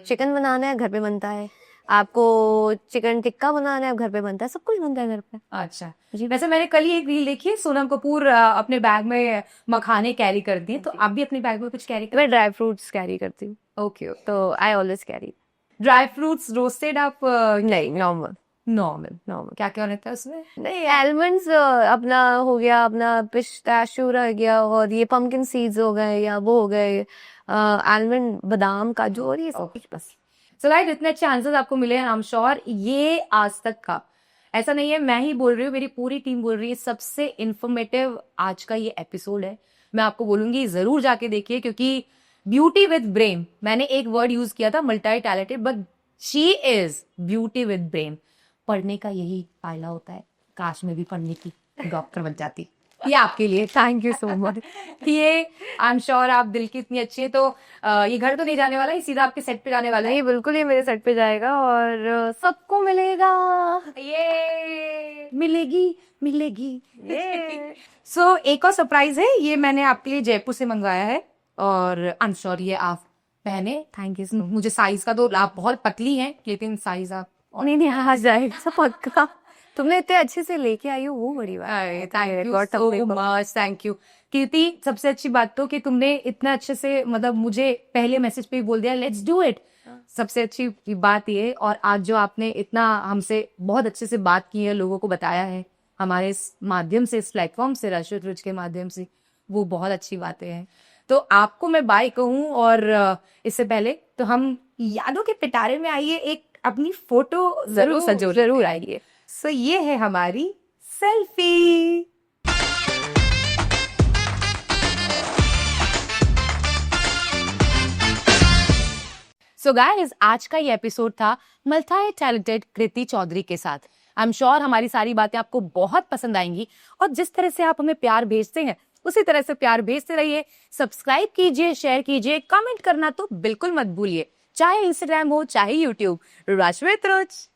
चिकन बनाना है घर पे बनता है, आपको चिकन टिक्का बनाना है घर पे बनता है, सब कुछ बनता है घर पे। अच्छा जी। वैसे मैंने कल ही एक रील देखी है, सोनम कपूर अपने बैग में मखाने कैरी करती है, तो आप भी अपने बैग में कुछ कैरी करते? मैं ड्राई फ्रूट्स कैरी करती हूँ। ओके। तो I always carry dry fruits roasted आप? नहीं, नॉर्मल नॉर्मल। क्या क्या रहता है उसमें? नहीं, आलमंड्स अपना हो गया, अपना पिस्ताशियो रह गया, और ये पम्पकिन सीड्स हो गए, या वो हो गए आलमंड, बादाम, काजू, और ये सब कुछ बस। सो राइट, इतने अच्छे आंसर्स आपको मिले हैं, आई एम श्योर। ये आज तक का, ऐसा नहीं है मैं ही बोल रही हूँ, मेरी पूरी टीम बोल रही है, सबसे इंफॉर्मेटिव आज का ये एपिसोड है। मैं आपको बोलूंगी जरूर जाके देखिए, क्योंकि ब्यूटी विद ब्रेन, मैंने एक वर्ड यूज किया था multi talented, but she is beauty with brain. पढ़ने का यही फायदा होता है, काश में भी पढ़ने की डॉक्टर बन जाती। ये आपके लिए। Thank you so much. ये आई एम श्योर आप दिल की इतनी अच्छी है, तो ये घर तो नहीं जाने वाला, ये सीधा आपके सेट पे जाने वाला है। नहीं, बिल्कुल ये मेरे सेट पे जाएगा और सबको मिलेगा। ये मिलेगी। सो एक और सरप्राइज है, ये मैंने आपके लिए जयपुर से मंगवाया है और आई एम श्योर ये आप पहने। Thank you so much. मुझे साइज का तो आप बहुत पतली हैं, लेकिन साइज आप नहीं आ जाएगा पक्का। तुमने इतने अच्छे से लेके आई हो, वो बड़ी बात। थैंक यू कीर्ति। सबसे अच्छी बात तो कि तुमने इतना अच्छे से, मतलब मुझे पहले मैसेज पे ही बोल दिया लेट्स डू इट। सबसे अच्छी बात ये, और आज जो आपने इतना हमसे बहुत अच्छे से बात की है, लोगों को बताया है हमारे इस माध्यम से, इस प्लेटफॉर्म से, राशि रुच के माध्यम से, वो बहुत अच्छी बातें हैं। तो आपको मैं बाय कहूँ, और इससे पहले तो हम यादों के पिटारे में आइए, एक अपनी फोटो जरूर आइए। सो ये है हमारी सेल्फी। सो गाइस, आज का ये एपिसोड था मल्टी टैलेंटेड कृति चौधरी के साथ। आई एम श्योर हमारी सारी बातें आपको बहुत पसंद आएंगी, और जिस तरह से आप हमें प्यार भेजते हैं उसी तरह से प्यार भेजते रहिए। सब्सक्राइब कीजिए, शेयर कीजिए, कमेंट करना तो बिल्कुल मत भूलिए, चाहे इंस्टाग्राम हो चाहे यूट्यूब। राशि रुच।